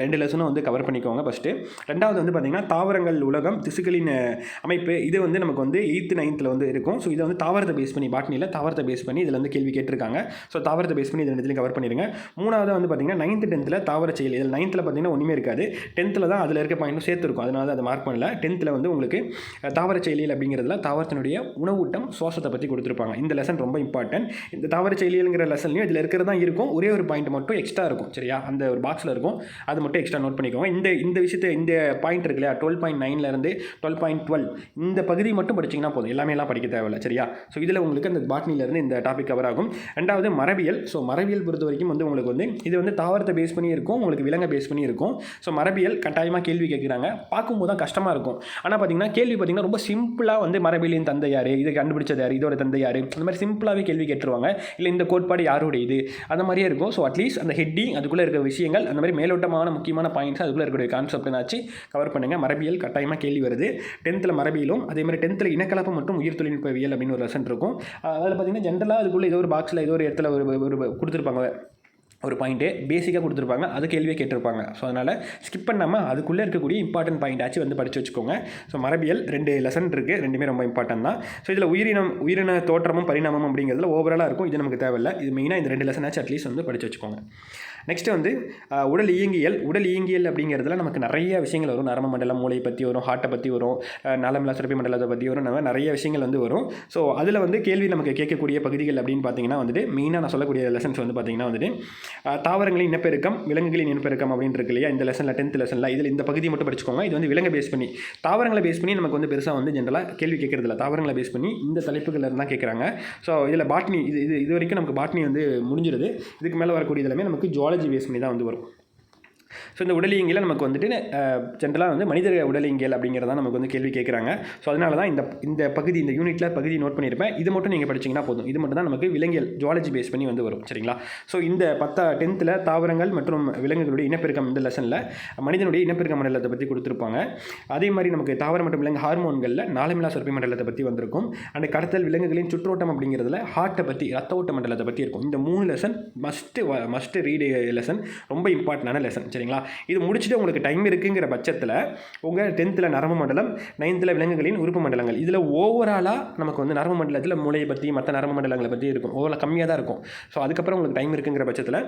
2 லெசனும் வந்து கவர் பண்ணிக்கோங்க ஃபஸ்ட்டு. ரெண்டாவது வந்து பார்த்திங்கன்னா தாவரங்கள், உலகம், திசுக்களின் அமைப்பு, இது வந்து நமக்கு வந்து 8th 9th வந்து இருக்கும். ஸோ இதை வந்து தாவரத்தை பேஸ் பண்ணி பாட்னியில் தாவரத்தை பேஸ் பண்ணி இதில் வந்து கேள்வி கேட்டிருக்காங்க. ஸோ தாவரத்தை பேஸ் பண்ணி இதில் இடத்துலையும் கவர் பண்ணிடுங்க. மூணாவது வந்து பார்த்தீங்கன்னா 9th 10th தாவர செயல். இதில் 9th பார்த்தீங்கன்னா ஒன்றுமே இருக்காது, 10th தான் அதில் இருக்க பாயிண்ட்டும் சேர்த்துருக்கும், அதனால அதை மார்க் பண்ணல. 10th வந்து உங்களுக்கு தாவர செயலியல் அப்படிங்கிறதுல தாவரத்தினுடைய உணவூட்டம், சுவாசத்தை பற்றி கொடுத்துருப்பாங்க. இந்த லெசன் ரொம்ப இம்பார்ட்டன்ட். இந்த தாவர செயலியல்ங்கிற லெசன்லையும் இதில் இருக்கிறது தான் இருக்கும், ஒரே ஒரு பாயிண்ட் மட்டும் எக்ஸ்ட்ரா இருக்கும் சரியா, அந்த ஒரு பாக்ஸில் இருக்கும், அது மட்டும் எக்ஸ்ட்ரா நோட் பண்ணிக்கோங்க. இந்த விஷயத்தை இந்த பாயிண்ட் இருக்கு இல்லையா, 12.9லேருந்து 12.12 இந்த பகுதி மட்டும் படிச்சிங்கன்னா போதும், எல்லாம் படிக்க தேவையில்லை சரியா. ஸோ இதில் உங்களுக்கு அந்த பாட்னிலேருந்து இந்த டாபிக் கவர் ஆகும். ரெண்டாவது மரபியல். ஸோ மரபியல் பொறுத்த வரைக்கும் வந்து உங்களுக்கு வந்து இது வந்து தாவரத்தை பேஸ் பண்ணி இருக்கும், உங்களுக்கு விலங்கை பேஸ் பண்ணி இருக்கும். ஸோ மரபியல் கட்டாயமாக கேள்வி கேட்குறாங்க, பார்க்கும்போது தான் கஷ்டமாக இருக்கும். ஆனால் பார்த்தீங்கன்னா கேள்வி பார்த்தீங்கன்னா ரொம்ப சிம்பிளாக வந்து மரபியலின் தந்தை யார், இதை கண்டுபிடிச்சது யார், இதோட தந்தை யார், அந்த மாதிரி சிம்பிளாகவே கேள்வி கேட்டுருவாங்க. இல்லை இந்த கோட்பாடு யாரோட இது, அந்த மாதிரியே இருக்கும். ஸோ அட்லீஸ்ட் அந்த ஹெட்டிங், அதுக்குள்ளே இருக்க விஷயங்கள், அந்த மாதிரி மேலோட்டமான முக்கியமான பாயிண்ட்ஸ், அதுக்குள்ளே இருக்கக்கூடிய கான்செப்ட்னாச்சு கவர் பண்ணுங்கள். மரபியல் கட்டாயமாக கேள்வி வருது. 10th மரபியலும், அதே மாதிரி 10th இனக்கலப்பு மற்றும் உயிர் தொழில்நுட்பவியல் அப்படின்னு ஒரு லெசன் இருக்கும். அதில் பார்த்தீங்கன்னா ஜென்ரலாக அதுக்குள்ளே ஏதோ ஒரு பாக்ஸில் ஏதோ ஒரு இடத்துல ஒரு கொடுத்துருப்பாங்க, ஒரு பாயிண்ட்டு பேசிக்காக கொடுத்துருப்பாங்க, அது கேள்வியே கேட்டிருப்பாங்க. ஸோ அதனால் ஸ்கிப் பண்ணாமல் அதுக்குள்ளே இருக்கக்கூடிய இம்பார்ட்டன்ட் பாயிண்டாச்சும் வந்து படித்து வச்சுக்கோங்க. ஸோ மரபியல் 2 லெசன் இருக்குது, ரெண்டுமே ரொம்ப இம்பார்ட்டன்ட் தான். ஸோ இதில் உயிரின தோற்றமும் பரிணாமம் அப்படிங்கிறதுல ஓவராலாக இருக்கும், இது நமக்கு தேவையில்லை. இது மெயினாக இந்த 2 லெசனாச்சும் அட்லீஸ்ட் வந்து படித்து வச்சுக்கோங்க. நெக்ஸ்ட்டு வந்து உடல் இயங்கியல் அப்படிங்கிறதுல நமக்கு நிறைய விஷயங்கள் வரும். நரம்பு மண்டலம், மூளை பற்றி வரும், ஹார்ட்டை பற்றி வரும், நலமில்லா சுரப்பி மண்டலத்தை பற்றி வரும், நிறைய விஷயங்கள் வந்து வரும். ஸோ அதில் வந்து கேள்வி நமக்கு கேட்கக்கூடிய பகுதிகள் அப்படின்னு பார்த்தீங்கன்னா வந்துட்டு மெயினாக நான் சொல்லக்கூடிய லெசன்ஸ் வந்து பார்த்தீங்கன்னா வந்துட்டு தாவரங்களின் இனப்பெருக்கம், விலங்குகளின் இனப்பெருக்கம் அப்படின்னு இருக்கு இல்லையா, இந்த லெசனில் 10th லெசனில் இதில் இந்த பகுதி மட்டும் படிச்சுக்கோங்க. இது வந்து விலங்கை பேஸ் பண்ணி, தாவரங்களை பேஸ் பண்ணி நமக்கு வந்து பெருசாக வந்து ஜென்ரலாக கேள்வி கேட்கறதில்ல. தாவரங்களை பேஸ் பண்ணி இந்த தலைப்புகள் தான் கேட்குறாங்க. ஸோ இதில் பாட்னி இது வரைக்கும் நமக்கு பாட்னி வந்து முடிஞ்சிருது. இதுக்கு மேலே வரக்கூடிய எல்லாமே நமக்கு ஜுவாலஜி பேஸ் பண்ணி தான் வந்து வரும். ஸோ இந்த உடலியங்கியல் நமக்கு வந்துட்டு ஜென்ரலாக வந்து மனித உடலியங்கியல் அப்படிங்கிறதான் நமக்கு வந்து கேள்வி கேட்குறாங்க. ஸோ அதனால தான் இந்த பகுதி, இந்த யூனிட்டில் பகுதி நோட் பண்ணியிருப்பேன். இது மட்டும் நீங்கள் படிச்சிங்கன்னா போதும். இது மட்டும் தான் நமக்கு விலங்கியல் ஜுவாலஜி பேஸ் பண்ணி வந்து வரும். சரிங்களா? ஸோ இந்த 10th தாவரங்கள் மற்றும் விலங்குகளுடைய இனப்பெருக்கம் இந்த லெசனில் மனிதனுடைய இனப்பெருக்க மண்டலத்தை பற்றி கொடுத்துருப்பாங்க. அதே மாதிரி நமக்கு தாவரம் மற்றும் விலங்கு ஹார்மோன்களில் நாளமில்லா சுரப்பி மண்டலத்தை பற்றி வந்திருக்கும். அந்த கடத்தல், விலங்குகளின் சுற்றோட்டம் அப்படிங்கிறதுல ஹார்ட்டை பற்றி, ரத்த ஓட்ட மண்டலத்தை பற்றி இருக்கும். இந்த 3 லெசன் மஸ்ட் ரீட் லெசன், ரொம்ப இம்பார்ட்டண்டான லெசன். சரிங்களா? இது முடிச்சுட்டு உங்களுக்கு டைம் இருக்குங்கிற பட்சத்தில் உங்கள் 10th நரம்பு மண்டலம், 9th விலங்குகளின் உறுப்பு மண்டலங்கள், இதில் ஓவராலாக நமக்கு வந்து நரம்பு மண்டலத்தில் மூளையை பற்றி, மற்ற நரம்பு மண்டலங்களை பற்றி இருக்கும். ஓவரால் கம்மியாக தான் இருக்கும். ஸோ அதுக்கப்புறம் உங்களுக்கு டைம் இருக்குங்கிற பட்சத்தில்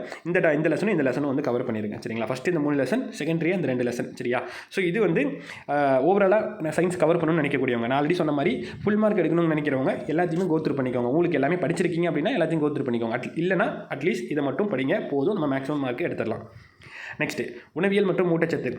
இந்த லெசனும் வந்து கவர் பண்ணிடுங்க. சரிங்களா? ஃபஸ்ட்டு இந்த 3 லெசன், செகண்டரியாக இந்த 2 லெசன். சரியா? ஸோ இது வந்து ஓவராலாக சயின்ஸ் கவர் பண்ணணும்னு நினைக்கக்கூடியவங்க, நான் ஆல்ரெடி சொன்ன மாதிரி ஃபுல் மார்க் எடுக்கணும்னு நினைக்கிறவங்க எல்லாத்தையுமே கோத்ரூ பண்ணிக்கோங்க. உங்களுக்கு எல்லாமே படிச்சிருக்கீங்க அப்படின்னா எல்லாத்தையும் கோத்ரூ பண்ணிக்கோங்க. இல்லைனா அட்லீஸ்ட் இதை மட்டும் படிங்க, போதும், நம்ம மேக்ஸிமம் மார்க் எடுத்துடலாம். நெக்ஸ்ட்டு உணவியல் மற்றும் ஊட்டச்சத்து.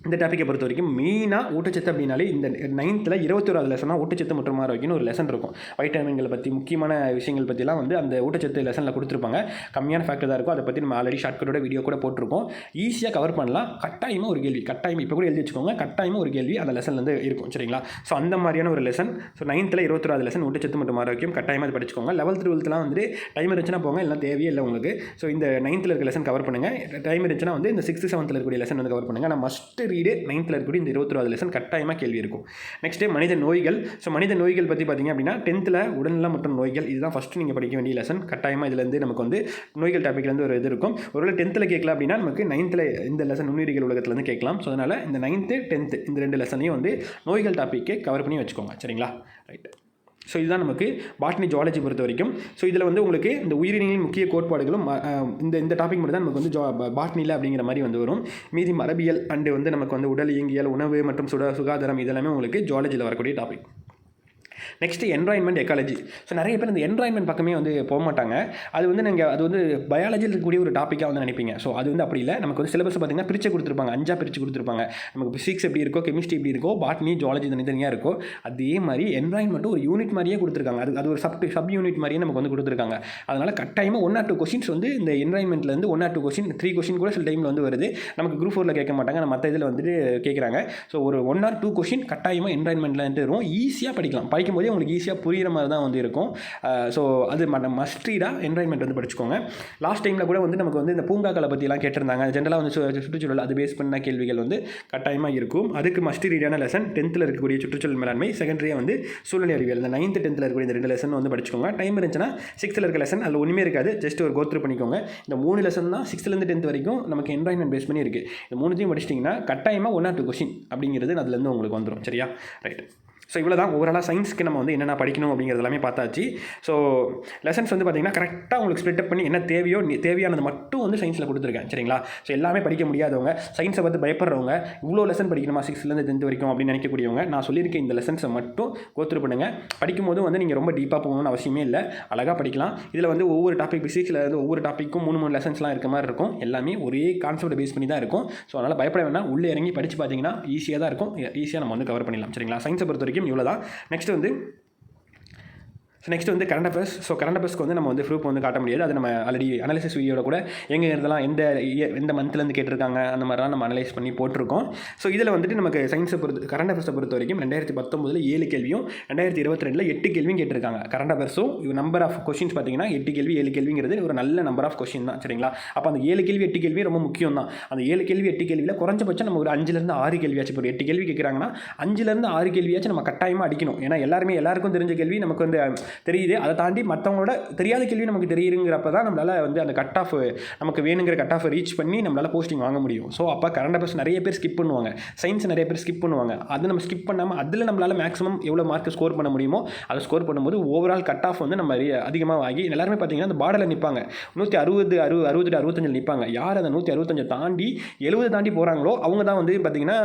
இந்த டாப்பிக்கை பொறுத்த வரைக்கும் மெயினாக ஊட்டச்சத்து அப்படின்னாலே இந்த 9th 21வது லெசனாக ஊட்டச்சத்து மற்றும் ஆரோக்கியம்னு ஒரு லெசன் இருக்கும். வைட்டமின்களை பற்றி, முக்கியமான விஷயங்கள் பற்றிலாம் வந்து அந்த ஊட்டச்சத்து லெசனில் கொடுத்துருப்பாங்க. கம்மியான ஃபேக்டர் தான் இருக்கும். அதை பற்றி நம்ம ஆல்ரெடி ஷார்ட்கட்டோட வீடியோ கூட போட்டிருக்கோம். ஈஸியாக கவர் பண்ணலாம். கட்டாயமாக ஒரு கேள்வி, இப்போ கூட எழுதி வச்சுக்கோங்க, கட்டாயமாக ஒரு கேள்வி அந்த லெசன்லேருந்து இருக்கும். சரிங்களா? ஸோ அந்த மாதிரியான ஒரு லெசன். ஸோ 9th 21வது லெசன் ஊட்டச்சத்து மற்றும் ஆரோக்கியம் கட்டாயமாக அது படிச்சுக்கோங்க. 11th 12thலாம் வந்து டைம் இருந்துச்சுன்னா போங்க, எல்லாம் தேவையே இல்லை உங்களுக்கு. ஸோ இந்த 9th இருக்க லெசன் கவர் பண்ணுங்கள். டைம் இருந்துச்சுன்னா வந்து இந்த 6th 7th இருக்கக்கூடிய லெசன் வந்து கவர் பண்ணுங்கள். நான் மஸ்ட் ரீடு 9th இருக்கக்கூடிய இந்த 21வது லெசன் கட்டாயமாக கேள்வி இருக்கும். நெக்ஸ்ட்டு மனித நோய்கள். ஸோ மனித நோய்கள் பற்றி பார்த்தீங்க அப்படின்னா 10th உடல்நலம் மற்றும் நோய்கள், இதுதான் ஃபஸ்ட்டு நீங்கள் படிக்க வேண்டிய லெசன். கட்டாயமாக இதுலேருந்து நமக்கு வந்து நோய்கள் டாப்பிக்லேருந்து ஒரு இது இருக்கும். ஒருவேளை 10th கேட்கல அப்படின்னா நமக்கு 9th இந்த லெசன் நுண்ணுயிரிகள் உலகத்துலேருந்து கேட்கலாம். ஸோ அதனால் இந்த 9th 10th இந்த 2 லெசனையும் வந்து நோய்கள் டாப்பிக்கை கவர் பண்ணி வச்சுக்கோங்க. சரிங்களா? ரைட். ஸோ இதுதான் நமக்கு பாட்னி ஜுவாலஜி பொறுத்த வரைக்கும். ஸோ இதில் வந்து உங்களுக்கு இந்த உயிரினங்களின் முக்கிய கோட்பாடுகளும் இந்த டாபிக் மட்டும் தான் நமக்கு வந்து பாட்னியில் அப்படிங்கிற மாதிரி வந்து வரும். மீதி மரபியல் அண்டு வந்து நமக்கு வந்து உடல் இயங்கியல், உணவு மற்றும் சுகாதாரம் இதெல்லாமே உங்களுக்கு ஜுவாலஜியில் வரக்கூடிய topic. Next environment ecology. So நிறைய பேர் இந்த என்வாயன்மெண்ட் பக்கமே வந்து போக மாட்டாங்க. அது வந்து பயாலஜியில் இருக்கக்கூடிய ஒரு டாப்பிக்காக வந்து நினைப்பீங்க. ஸோ அது வந்து அப்படி இல்லை. நமக்கு வந்து சிலபஸ் பார்த்திங்கன்னா பிரித்து கொடுத்துருப்பாங்க, 5 பிரித்து கொடுத்துருப்பாங்க. நமக்கு ஃபிசிக்ஸ் எப்படி இருக்கோ, கெமிஸ்ட்ரி எப்படி இருக்கோ, பாட்னி ஜுவாலஜி தனித்தனியாக இருக்கோ, அதே மாதிரி என்வாயன்மெண்ட்டும் ஒரு யூனிட் மாதிரியே கொடுத்துருக்காங்க. அது ஒரு சப் யூனிட் மாதிரியே நமக்கு வந்து கொடுத்துருக்காங்க. அதனால் கட்டாயமாக 1 or 2 கொஸ்டின்ஸ் வந்து இந்த என்வாயன்மெண்ட்லேருந்து 1 or 2 கொஸ்டின், 3 கொஸ்டின் கூட சில டைமில் வந்து வருது. நமக்கு குரூப் 4 கேட்க மாட்டாங்க, நம்ம மற்ற இதில் வந்துட்டு கேட்குறாங்க. ஸோ ஒரு 1 or 2 கொஸ்டின் கட்டாயமாக என்வாயன்மெண்ட்லேருந்து வரும். ஈஸியாக படிக்கலாம். படிக்கும்போது உங்களுக்கு ஈஸியாக புரிகிற மாதிரி தான் வந்து இருக்கும். ஸோ அது மஸ்ட் ரீடாக என்வாயன்மெண்ட் வந்து படிச்சுக்கோங்க. லாஸ்ட் டைமில் கூட வந்து நமக்கு வந்து இந்த பூங்காக்களை பற்றிலாம் கேட்டிருந்தாங்க. ஜென்ரலாக வந்து சுற்றுச்சூழல் அது பேஸ் பண்ண கேள்விகள் வந்து கட்டாயமாக இருக்கும். அதுக்கு மஸ்ட் ரீடான லெசன் 10th இருக்கக்கூடிய சுற்றுச்சூழல் மேலாண்மை, செகண்டரியாக வந்து சூழ்நிலை அறிவியல். இந்த 9th 10th இருக்கக்கூடிய இந்த 2 லெசன் வந்து படிச்சுக்கோங்க. டைம் இருந்துச்சுன்னா 6th இருக்க லெசன் அதில் ஒன்றுமே இருக்காது, ஜஸ்ட் ஒரு கோத்ரூ பண்ணிக்கோங்க. இந்த 3 லெசன் தான் 6th 10th வரைக்கும் நமக்கு என்வாயன்மெண்ட் பேஸ் பண்ணி இருக்குது. இந்த 3த்தையும் படிச்சிட்டிங்கன்னா கட்டாயமாக 1 or 2 கொஸ்டின் அப்படிங்கிறது அதுலேருந்து உங்களுக்கு வந்துடும். சரியா? ரைட். ஸோ இவ்வளோ தான் ஓவராலாக சயின்ஸ்க்கு நம்ம வந்து என்னென்ன படிக்கணும் அப்படிங்கிறது எல்லாமே பார்த்தாச்சு. ஸோ லெசன்ஸ் வந்து பார்த்திங்கன்னா கரெக்டாக உங்களுக்கு ஸ்ப்ளிட் அப் பண்ணி என்ன தேவையானது மட்டும் வந்து சயின்ஸில் கொடுத்துருக்கேன். சரிங்களா? ஸோ எல்லாமே படிக்க முடியாதவங்க, சயின்ஸை பார்த்து பயப்படுறவங்க, இவ்வளோ லெசன் படிக்கணுமா 6th 10th வரைக்கும் அப்படின்னு நினைக்கக்கூடியவங்க, நான் சொல்லியிருக்கேன் இந்த லெசன்ஸை மட்டும் கோத்ரூ பண்ணுங்கள். படிக்கும்போது வந்து நீங்கள் ரொம்ப டீப்பாக போகணும்னு அவசியமே இல்லை, அழகாக படிக்கலாம். இதில் வந்து ஒவ்வொரு டாபிக், ஃபிசிக்ஸில் வந்து ஒவ்வொரு டாப்பிக்கும் 3 லெசன்ஸ்லாம் இருக்க மாதிரி இருக்கும். எல்லாமே ஒரே கான்செப்டை பேஸ் பண்ணி தான் இருக்கும். ஸோ அதனால் பயப்பட வேணாம், உள்ளே இறங்கி படித்து பார்த்தீங்கன்னா ஈஸியாக தான் இருக்கும். ஈஸியாக நம்ம வந்து கவர் பண்ணிடலாம். சரிங்களா? சயின்ஸை பொறுத்த வரைக்கும் இவ்வளோ தான். நெக்ஸ்ட் வந்து கரண்ட் அஃபேர்ஸ். ஸோ கரண்ட் அஃபேர்ஸ்க்கு வந்து நம்ம வந்து ப்ரூஃப் வந்து காட்ட முடியாது. அது நம்ம ஆல்ரெடி அனாலிசிஸ் வீடியோட கூட எங்கே இருந்தெல்லாம் எந்த மந்த்லேருந்து கேட்டிருக்காங்க அந்த மாதிரிலாம் நம்ம அனலைஸ் பண்ணி போட்டிருக்கோம். ஸோ இதில் வந்துட்டு நமக்கு கரண்ட் அஃபேர்ஸை பொறுத்த வரைக்கும் 2019 7 கேள்வியும் 2022 8 கேள்வியும் கேட்டிருக்காங்க. கரண்ட் அஃபேர்ஸும் நம்பர் ஆஃப் கொஸ்டின்ஸ் பார்த்தீங்கன்னா 8 கேள்வி 7 கேள்விங்கிறது ஒரு நல்ல நம்பர் ஆஃப் கொஸ்டின் தான். சரிங்களா? அப்போ அந்த 7 கேள்வி 8 கேள்வி ரொம்ப முக்கியம் தான். அந்த 7 கேள்வி 8 கேள்வியில் குறைஞ்சபட்சம் நம்ம ஒரு 5 6 கேள்வியாச்சும், ஒரு 8 கேள்வி கேட்குறாங்கன்னா 5 6 கேள்வியாச்சும் நம்ம கட்டாயமாக அடிக்கணும். ஏன்னா எல்லாருக்கும் தெரிஞ்ச கேள்வி நமக்கு வந்து தெரியுது. அதை தாண்டி மற்றவங்களோட தெரியாத கேள்வி நமக்கு தெரியுங்கிறப்ப தான் நம்மளால் வந்து அந்த கட் ஆஃப் நமக்கு வேணுங்கிற கட் ஆஃப் ரீச் பண்ணி நம்மளால் போஸ்டிங் வாங்க முடியும். ஸோ அப்போ கரண்ட் அஃபேர்ஸ் நிறைய பேர் ஸ்கிப் பண்ணுவாங்க, சயின்ஸ் நிறைய பேர் ஸ்கிப் பண்ணுவாங்க. அதை நம்ம ஸ்கிப் பண்ணாமல் அதில் நம்மளால் மேக்ஸிமம் எவ்வளோ மார்க் ஸ்கோர் பண்ண முடியுமோ அதை ஸ்கோர் பண்ணும்போது ஓவரால் கட் ஆஃப் வந்து நம்ம அதிகமாக ஆகி எல்லாருமே பார்த்தீங்கன்னா அந்த பார்டரில் நிற்பாங்க. 160 60 65 நிற்பாங்க. யார் அந்த 165 தாண்டி 70 தாண்டி போகிறாங்களோ அவங்க தான் வந்து பார்த்தீங்கன்னா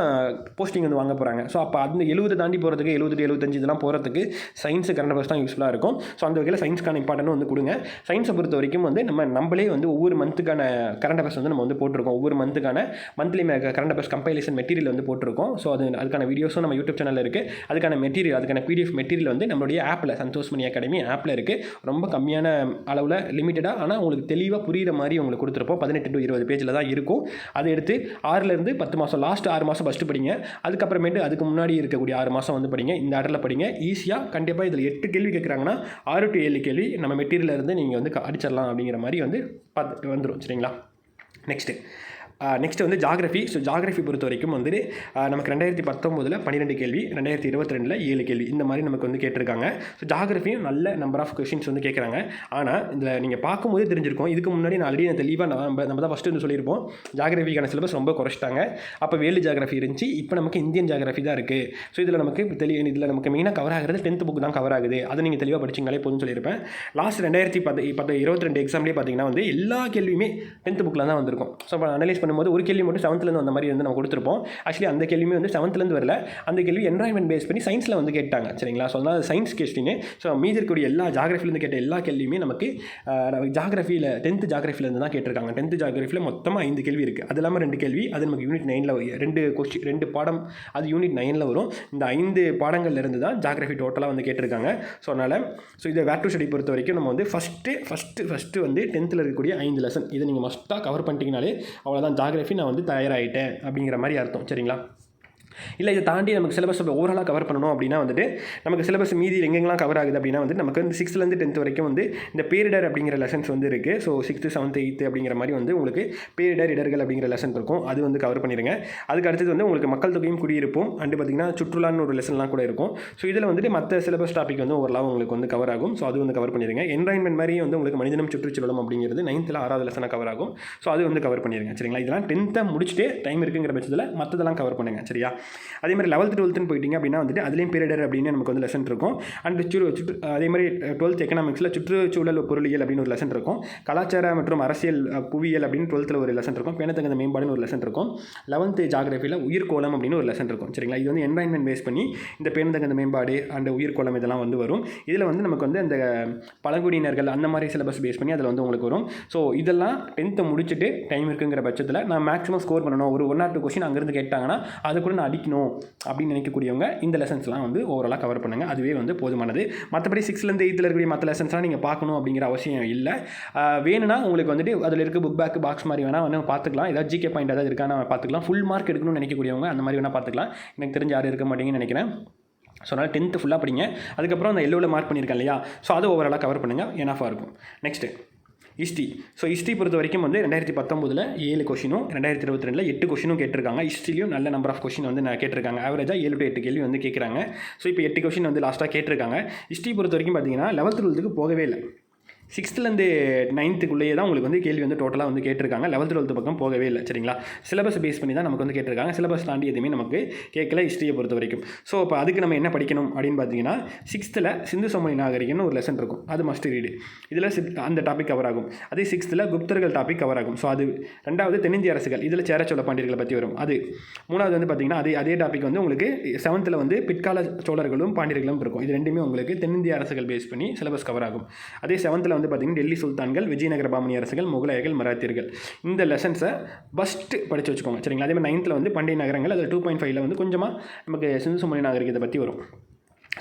போஸ்டிங் வந்து வாங்க போகிறாங்க. ஸோ அப்போ அந்த 70 தாண்டி போகிறதுக்கு 70 75 இதெல்லாம் போகிறதுக்கு சயின்ஸு கரண்ட் அஃபேர்ஸ் தான் யூஸ்ஃபுல்லாக இருக்கும். ஸோ அந்த வகையில் சயின்ஸ்க்கான இம்பார்ட்டன்ட் வந்து கொடுங்க. சயின்ஸை பொறுத்த வரைக்கும் வந்து நம்மளே வந்து ஒவ்வொரு மந்த்துக்கான கரண்ட் அஃபேர்ஸ் வந்து நம்ம வந்து போட்டிருக்கோம். ஒவ்வொரு மந்த்துக்கான monthly current affairs compilation material வந்து போட்டிருக்கோம். ஸோ அதுக்கான வீடியோஸும் நம்ம யூடியூப் சேனலில் இருக்குது. அதுக்கான மெட்டீரியல், அதுக்கான பிடிஎஃப் மெட்டீரியல் வந்து நம்மளுடைய ஆப்பில், சந்தோஷ் மணி அகாடமி ஆப்பில் இருக்குது. ரொம்ப கம்மியான அளவில் லிமிட்டடாக, ஆனால் உங்களுக்கு தெளிவாக புரிகிற மாதிரி உங்களுக்கு கொடுத்துருப்போம். 18 to 20 பேஜில் தான் இருக்கும். அதை எடுத்து 6லேருந்து 10 மாதம், லாஸ்ட் 6 மாதம் ஃபஸ்ட்டு படிங்க. அதுக்கப்புறமேட்டு அதுக்கு முன்னாடி இருக்கக்கூடிய 6 மாதம் வந்து படிங்க. இந்த ஆர்டரில் படிங்க. ஈஸியாக கண்டிப்பாக இதில் 8 கேள்வி கேட்குறாங்கன்னா 6 to 7 கேள்வி நம்ம மெட்டீரியலில் இருந்து நீங்கள் வந்து அடிச்சிடலாம் அப்படிங்கிற மாதிரி வந்து பார்த்து வந்துடும். சரிங்களா? நெக்ஸ்ட் வந்து ஜாகிரஃபி. ஸோ ஜாகிரஃபி பொறுத்த வரைக்கும் வந்து நமக்கு 2019 12 கேள்வி, 2022 7 கேள்வி இந்த மாதிரி நமக்கு வந்து கேட்டிருக்காங்க. ஸோ ஜாகிரஃபியும் நல்ல நம்பர் ஆஃப் கொஷின்ஸ் வந்து கேட்குறாங்க. ஆனால் இதில் நீங்கள் பார்க்கும்போது தெரிஞ்சிருக்கும், இதுக்கு முன்னாடி நான் ஆல்ரெடி தெளிவாக நம்ம தான் ஃபஸ்ட்டு வந்து சொல்லியிருப்போம், ஜாகிரஃபிக்கான சிலபஸ் ரொம்ப குறைச்சிட்டாங்க. அப்போ வேர்ல்டு ஜாகிரஃபி இருந்துச்சு, இப்போ நமக்கு இந்தியன் ஜாகிரஃபி தான் இருக்குது. ஸோ இதில் நமக்கு மெயினாக கவர் ஆகிறது 10th புக் தான் கவர் ஆகுது. அதை நீங்கள் தெளிவாக படிச்சிங்களே போதும்னு சொல்லியிருப்பேன். லாஸ்ட் 2022 எக்ஸாம்லேயே பார்த்தீங்கன்னா வந்து எல்லா கேள்வியுமே 10th புக்கில் தான் வந்திருக்கும். ஸோ இப்போ அனலைஸ் பண்ணும்போது ஒரு கேள்வி மட்டும் 7th வந்த மாதிரி வந்து நம்ம கொடுத்துருப்போம். ஆக்சுவலி அந்த கேள்வியுமே வந்து 7th வரல. அந்த கேள்வி என்வாயன்மெண்ட் பேஸ் பண்ணி சயின்ஸில் வந்து கேட்டாங்க. சரிங்களா? ஸோ அதனால் சயின்ஸ் கொஸ்டின். ஸோ மீதி இருக்கக்கூடிய எல்லா ஜாகிரஃபிலேருந்து கேட்ட எல்லா கேள்வியுமே நமக்கு ஜாகிரஃபியில் 10th ஜாகிரஃபிலேருந்து தான் கேட்டிருக்காங்க. 10th ஜாகிரஃபியில் மொத்தமாக 5 கேள்வி இருக்குது. அது இல்லாமல் 2 கேள்வி அது நமக்கு யூனிட் 9 2 பாடம் அது யூனிட் 9 வரும். இந்த 5 பாடங்கள்லேருந்து தான் ஜாகிரஃபி டோட்டலாக வந்து கேட்டிருக்காங்க. ஸோ அதனால் இது வேர் டு ஸ்டடி பொறுத்த வரைக்கும் நம்ம வந்து ஃபஸ்ட்டு வந்து 10th இருக்கக்கூடிய 5 லெசன் இதை நீங்கள் மஸ்ட்டாக கவர் பண்ணிட்டீங்கனாலே அவ்வளோதான், ஜாகிரஃபி நான் வந்து தயாராகிட்டேன் அப்படிங்கிற மாதிரி அர்த்தம். சரிங்களா? இல்லை இதை தாண்டி நமக்கு சிலபஸ் ஓவராலாக கவர் பண்ணணும் அப்படின்னா வந்துட்டு நமக்கு சிலபஸ் மீதி எங்கெங்கெல்லாம் கவர் ஆகுது அப்படின்னா வந்து நமக்கு வந்து 6th to 10th வரைக்கும் வந்து இந்த பேரிடர் அப்படிங்கிற லெசன்ஸ் வந்து இருக்குது. ஸோ 6th 7th 8th அப்படிங்கிற மாதிரி வந்து உங்களுக்கு பேரிடர் இடர்கள் அப்படிங்கிற லெசன் இருக்கும். அது வந்து கவர் பண்ணிடுங்க. அதுக்கு அடுத்தது வந்து உங்களுக்கு மக்கள் தொகையும் குடியிருப்பும் அண்டு பார்த்திங்கன்னா சுற்றுலான்னு ஒரு லெசன்லாம் கூட இருக்கும். ஸோ இதில் வந்துட்டு மற்ற சிலபஸ் டாபிக் வந்து ஓரளவு உங்களுக்கு வந்து கவர் ஆகும். ஸோ அது வந்து கவர் பண்ணிடுங்க. என்வாயன்மெண்ட் மாதிரி வந்து உங்களுக்கு மனிதனும் சுற்றுச்சூழலும் அப்படிங்கிறது 9th 6th லெசனாக கவர் ஆகும். ஸோ அது வந்து கவர் பண்ணிடுங்க. சரிங்களா? இதெல்லாம் 10th முடிச்சுட்டு டைம் இருக்குங்கிற பட்சத்தில் மற்றதெல்லாம் கவர் பண்ணுங்கள். சரியா? அதே மாதிரி 11th 12th போயிட்டீங்க அப்படின்னா வந்துட்டு அதுலேயும் பேரிடர் அப்படின்னு நமக்கு வந்து லெசன் இருக்கும். அண்ட் அதே மாதிரி 12th எக்கனாமிக்ஸில் சுற்றுச்சூழல் பொருளியல் அப்படின்னு ஒரு லெசன் இருக்கும். கலாச்சார மற்றும் அரசியல் புவியியல் அப்படின்னு 12th ஒரு லெசன் இருக்கும். பேணத்தகுந்த மேம்பாடுன்னு ஒரு லெசன் இருக்கும். 11th ஜாகிரஃபியில் உயிர்கோளம் அப்படின்னு ஒரு லெசன் இருக்கும். சரிங்களா? இது வந்து என்வாயன்மெண்ட் பேஸ் பண்ணி இந்த பேணத்தகுந்த மேம்பாடு அண்ட் உயிர்கோளம் இதெல்லாம் வந்து வரும். இதில் வந்து நமக்கு வந்து அந்த பழங்குடியினர்கள் அந்த மாதிரி சிலபஸ் பேஸ் பண்ணி அதில் வந்து உங்களுக்கு வரும். ஸோ இதெல்லாம் 10th முடிச்சுட்டு டைம் இருக்குங்கிற பட்சத்தில் நான் மேக்ஸிமம் ஸ்கோர் பண்ணணும், ஒரு 1 or 2 கொஸ்டின் அங்கேருந்து கேட்டாங்கன்னா அதை கூட நான் அடிக்கணும் அப்படின்னு நினைக்கக்கூடியவங்க இந்த லெசன்ஸ்லாம் வந்து ஓவராலாக கவர் பண்ணுங்கள். அதுவே வந்து போதுமானது. மற்றபடி 6th இருக்கக்கூடிய மற்ற லெசன்ஸ்லாம் நீங்கள் பார்க்கணும் அப்படிங்கிற அவசியம் இல்லை. வேணும்னா உங்களுக்கு வந்துட்டு அதில் இருக்க புக் பேக் பாக்ஸ் மாதிரி வேணால் வந்து பார்த்துக்கலாம். ஏதாவது ஜிகே பாயிண்ட் ஏதாவது இருக்கான்னு பார்த்துக்கலாம். ஃபுல் மார்க் எடுக்கணும்னு நினைக்கக்கூடியவங்க அந்த மாதிரி வேணால் பார்த்துக்கலாம். எனக்கு தெரிஞ்சு யாரும் இருக்க மாட்டீங்கன்னு நினைக்கிறேன். ஸோ அதனால் 10th ஃபுல்லாக படிங்க. அதுக்கப்புறம் அந்த எல்லோவில் மார்க் பண்ணியிருக்கேன் இல்லையா, ஸோ அதை ஓவராலாக கவர் பண்ணுங்கள். எனாஃபாக இருக்கும். Next history. ஸோ ஹிஸ்ட்ரி பொறுத்த வரைக்கும் வந்து 2019 7 கொஷினும் 2022 8 கொஷினும் கேட்டிருக்காங்க. ஹிஸ்ட்ரிலையும் நல்ல நம்பர் ஆஃப் கொஷின் வந்து நான் கேட்டிருக்காங்க. ஆவரேஜாக 7 to 8 கேள்வி வந்து கேட்குறாங்க. ஸோ இப்போ 8 கொஷின் வந்து லாஸ்ட்டாக கேட்டிருக்காங்க. ஹிஸ்ட்ரி பொறுத்த வரைக்கும் பார்த்தீங்கன்னா 11th 12th போகவே இல்லை. 6th to 9th தான் உங்களுக்கு வந்து கேள்வி வந்து டோட்டலாக வந்து கேட்டிருக்காங்க. 11th 12th பக்கம் போகவே இல்லை. சரிங்களா? சிலபஸ் பேஸ் பண்ணி தான் நமக்கு வந்து கேட்டிருக்காங்க. சிலபஸ் தாண்டி எதுவுமே நமக்கு கேட்கல ஹிஸ்ட்ரியை பொறுத்த வரைக்கும். ஸோ இப்போ அதுக்கு நம்ம என்ன படிக்கணும் அப்படின்னு பார்த்தீங்கன்னா 6th சிந்து சமவெளி நாகரிகம்னு ஒரு லெசன் இருக்கும். அது மஸ்ட் ரீடு. இதில் அந்த டாபிக் கவர் ஆகும். அதே 6th குப்தர்கள் டாபிக் கவர் ஆகும். ஸோ அது 2வது தென்னிந்திய அரசுகள், இதில் சேர சோழ பாண்டியர்களை பற்றி வரும். அது 3வது வந்து பார்த்தீங்கன்னா அதே டாபிக் வந்து உங்களுக்கு 7th வந்து பிற்கால சோழர்களும் பாண்டியர்களும் இருக்கும். இது ரெண்டுமே உங்களுக்கு தென்னிந்திய அரசுகள் பேஸ் பண்ணி சிலபஸ் கவர் ஆகும். அதே 7th வந்து பார்த்தீங்கன்னா டெல்லி சுல்தான்கள், விஜயநகர பாமனி அரசுகள், முகலாயர்கள், மராத்தியர்கள் இந்த லெசன்ஸை ஃபஸ்ட்டு படித்து வச்சுக்கோங்க. சரிங்களா? அதே மாதிரி 9th வந்து பண்டைய நகரங்கள், அதில் 2.5 வந்து கொஞ்சமாக நமக்கு சிந்து சமவெளி நாகரிகத்தை பற்றி வரும்.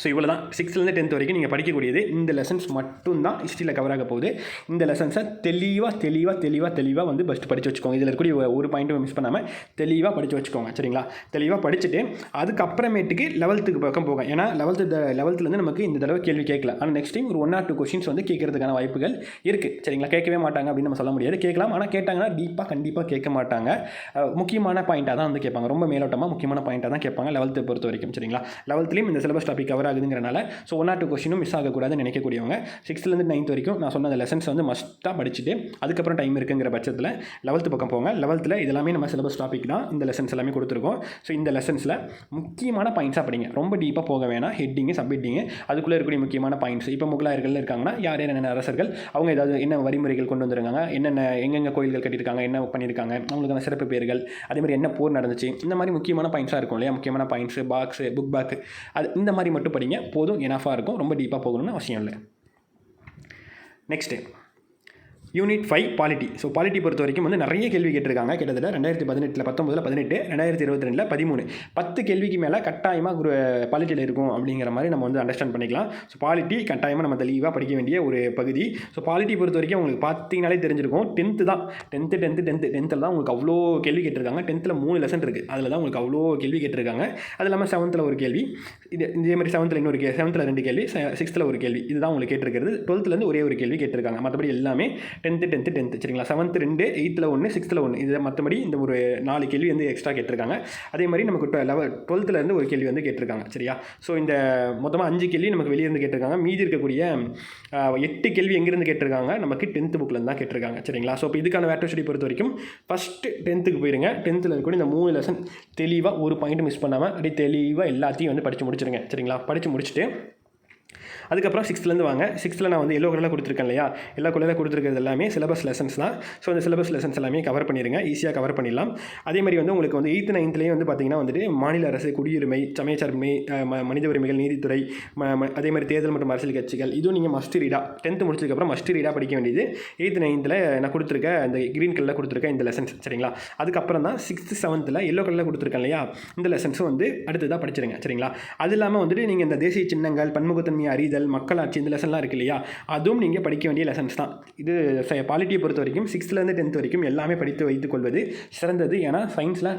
ஸோ இவ்வளோ தான் 6th to 10th வரைக்கும் நீங்கள் படிக்கக்கூடியது. இந்த லெசன்ஸ் மட்டும்தான் ஹிஸ்ட்ரியில் கவர் ஆக போகுது. இந்த லெசன்ஸை தெளிவாக வந்து ஃபஸ்ட்டு படித்து வச்சுக்கோங்க. இதில் இருக்கக்கூடிய ஒரு பாயிண்ட்டும் மிஸ் பண்ணாமல் தெளிவாக படித்து வச்சுக்கோங்க. சரிங்களா? தெளிவாக படிச்சுட்டு அதுக்கப்புறமேட்டுக்கு 11th பக்கம் போங்க. ஏன்னா 11th நமக்கு இந்த தடவை கேள்வி கேட்கல. ஆனால் நெக்ஸ்ட் டைம் ஒரு 1 or 2 கொஷின்ஸ் வந்து கேட்கறதுக்கான வாய்ப்புகள் இருக்குது. சரிங்களா? கேட்கவே மாட்டாங்க அப்படின்னு நம்ம சொல்ல முடியாது. கேட்கலாம். ஆனால் கேட்டாங்கன்னா கண்டிப்பாக கேட்க மாட்டாங்க. முக்கியமான பாயிண்ட்டாக தான் வந்து கேட்பாங்க. ரொம்ப மேலோட்டமாக முக்கியமான பாயிண்ட்டாக தான் கேட்பாங்க 11th பொறுத்த வரைக்கும். சரிங்களா? 11th இந்த சிலபஸ் டாபிக் கவர் ஆகுதுங்கிறனால ஸோ 1 or 2 கொஸ்டினும் மிஸ் ஆகக்கூடாதுன்னு நினைக்கக்கூடியவங்க 6th-லேருந்து 9th வரைக்கும் நான் சொன்ன அந்த லெசன்ஸ் வந்து மஸ்ட்டாக படிச்சுட்டு அதுக்கப்புறம் டைம் இருக்குங்கிற பட்சத்தில் 11th பக்கம் போங்க. 11th இதெல்லாமே நம்ம சிலபஸ் டாபிக் தான், இந்த லெசன்ஸ் எல்லாமே கொடுத்துருக்கோம். ஸோ இந்த லெசன்ஸில் முக்கியமான பாயிண்ட்ஸாக படிங்க, ரொம்ப டீப்பாக போக வேணாம். ஹெட்டிங்கு, சப்ஹெட்டிங்கு, அதுக்குள்ளே இருக்கக்கூடிய முக்கியமான பாயிண்ட்ஸ். இப்போ முகலாயர்கள் இருக்காங்கன்னா யார் என்னென்ன அரசர்கள், அவங்க ஏதாவது என்ன வரிமுறைகள் கொண்டு வந்துருக்காங்க, என்னென்ன எங்கெங்கே கோயில்கள் கட்டியிருக்காங்க, என்ன பண்ணியிருக்காங்க, அவங்களுக்கான சிறப்பு பேர்கள், அதே மாதிரி என்ன போர் நடந்துச்சு, இந்த மாதிரி முக்கியமான பாயிண்ட்ஸாக இருக்கும் இல்லையா. முக்கியமான பாயிண்ட்ஸு, பாக்ஸு, புக் பேக்கு, அது இந்த மாதிரி மட்டும் படிங்க போதும், எனஃபாக இருக்கும். ரொம்ப டீப்பாக போகணும்னு அவசியம் இல்லை. Next unit 5 polity. So polity பொறுத்த வரைக்கும் வந்து நிறைய கேள்வி கேட்டிருக்காங்க. கிட்டத்தட்ட 2018 19 18 2022 13 10 கேள்விக்கு மேலே கட்டாயமாக பாலிட்டியில் இருக்கும் அப்படிங்கிற மாதிரி நம்ம வந்து அண்டர்ஸ்டாண்ட் பண்ணிக்கலாம். ஸோ பாலிட்டி கட்டாயமாக நம்ம தெளிவாக படிக்க வேண்டிய ஒரு பகுதி. ஸோ பாலிட்டி பொறுத்த வரைக்கும் உங்களுக்கு பார்த்தீங்கனாலே தெரிஞ்சிருக்கும். 10th தான் 10th தான் உங்களுக்கு அவ்வளோ கேள்வி கேட்டிருக்காங்க. 10th 3 லெசன் இருக்குது, அதில் தான் உங்களுக்கு அவ்வளோ கேள்வி கேட்டிருக்காங்க. அது இல்லாமல் 7th ஒரு கேள்வி, இதே மாதிரி 7th இன்னொரு 7th 2 கேள்வி, 6th ஒரு கேள்வி, இதுதான் உங்களுக்கு கேட்டிருக்கிறது. 12th ஒரே ஒரு கேள்வி கேட்டிருக்காங்க. மற்றபடி எல்லாமே 10th சரிங்களா. 7th 2, 8th 1, 6th 1, இது மற்றபடி இந்த ஒரு 4 கேள்வி வந்து எக்ஸ்ட்ரா கேட்டிருக்காங்க. அதே மாதிரி நமக்கு 12th ஒரு கேள்வி வந்து கேட்டிருக்காங்க சரியா. ஸோ இந்த மொத்தமாக 5 கேள்வி நமக்கு வெளியிருந்து கேட்டிருக்காங்க. மீதி இருக்கக்கூடிய 8 கேள்வி எங்கேருந்து கேட்டிருக்காங்க, நமக்கு 10th புக்கில் தான் கேட்டிருக்காங்க சரிங்களா. ஸோ இப்போ இதுக்கான வேட்டர் ஸ்டடி பொறுத்த வரைக்கும் ஃபஸ்ட்டு 10th போயிருங்க. 10th இருக்கக்கூடிய இந்த 3 லெசன் தெளிவாக ஒரு பாயிண்ட் மிஸ் பண்ணாமல் அப்படியே தெளிவாக எல்லாத்தையும் வந்து படித்து முடிச்சிருங்க சரிங்களா. படித்து முடிச்சுட்டு அதுக்கப்புறம் 6th வாங்க. 6th நான் வந்து எல்லோ கலரில் கொடுத்துருக்கேன் இல்லையா, எல்லோ கலரில் கொடுத்துருக்கிறது எல்லாமே சிலபஸ் லெசன்ஸ் தான். ஸோ அந்த சிலபஸ் லெசன்ஸ் எல்லாமே கவர் பண்ணிடுங்க, ஈஸியாக கவர் பண்ணிடலாம். அதே மாதிரி வந்து உங்களுக்கு வந்து 8th 9th வந்து பார்த்திங்கன்னா வந்துட்டு மாநில அரசு, குடியுரிமை, சமயச்சார்புமை, மனித உரிமைகள், நீதித்துறை, அதே மாதிரி தேர்தல் மற்றும் அரசியல் கட்சிகள், இதுவும் நீங்கள் மஸ்ட் ரீடாக 10th முடிச்சதுக்கப்புறம் மஸ்ட் ரீடாக படிக்க வேண்டியது 8th 9th நான் கொடுத்துருக்க அந்த க்ரீன் கலரில் கொடுத்துருக்க இந்த லெசன்ஸ் சரிங்களா. அதுக்கப்புறம் தான் 6th 7th எல்லோ கலரில் கொடுத்துருக்கேன் இல்லையா, இந்த லெசன்ஸும் வந்து அடுத்ததாக படிச்சிருங்க சரிங்களா. அது இல்லாமல் வந்துட்டு நீங்கள் இந்த தேசிய சின்னங்கள், பன்முகத்தன்மை அறிதல், மக்களாட்சி, இந்த லெசன்லாம் இருக்கு இல்லையா, அதுவும் நீங்கள் படிக்க வேண்டிய லெசன்ஸ் தான். இது பாலிட்டியை பொறுத்த வரைக்கும் 6th-லேருந்து 10th வரைக்கும் எல்லாமே படித்து வைத்துக் கொள்வது சிறந்தது. ஏன்னா சயின்ஸில்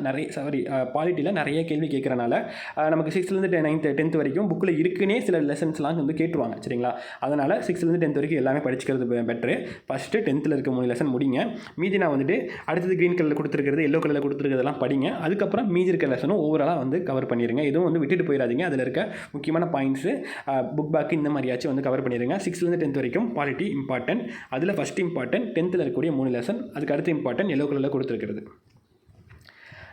பாலிட்டியில் நிறைய கேள்வி கேட்குறனால நமக்கு 6th-லேருந்து 9th 10th வரைக்கும் புக்கில் இருக்குன்னே சில லெசன்ஸ்லாம் வந்து கேட்டுருவாங்க சரிங்களா. அதனால் 6th-லேருந்து 10th வரைக்கும் எல்லாமே படிச்சுக்கிறது பெட்ரு. ஃபஸ்ட்டு 10th இருக்க 3 லெசன் முடிங்க. மீதி நான் வந்துட்டு அடுத்தது க்ரீன் கலரில் கொடுத்துருக்கிறது, எல்லோ கலரில் கொடுத்துருக்கிறதெல்லாம் படிங்க. அதுக்கப்புறம் மீதி இருக்க லெசனும் ஓவராலாக வந்து கவர் பண்ணிடுங்க. எதுவும் வந்து விட்டுட்டு போயிடாதீங்க. அதில் இருக்க முக்கியமான பாயிண்ட்ஸு, புக் பேக்கு, இந்த மாதிரியாச்சும் வந்து கவர் பண்ணிடுங்க. 6th-லேருந்து 10th வரைக்கும் பாலிட்டி இம்பார்ட்டன்ட். அதில் ஃபஸ்ட் இம்பார்ட்டன்ட் 10th இருக்கக்கூடிய 3 லெசன், அதுக்கு அடுத்து இம்பார்ட்டன்ட் எல்லோ கலரில் கொடுத்துருக்கிறது.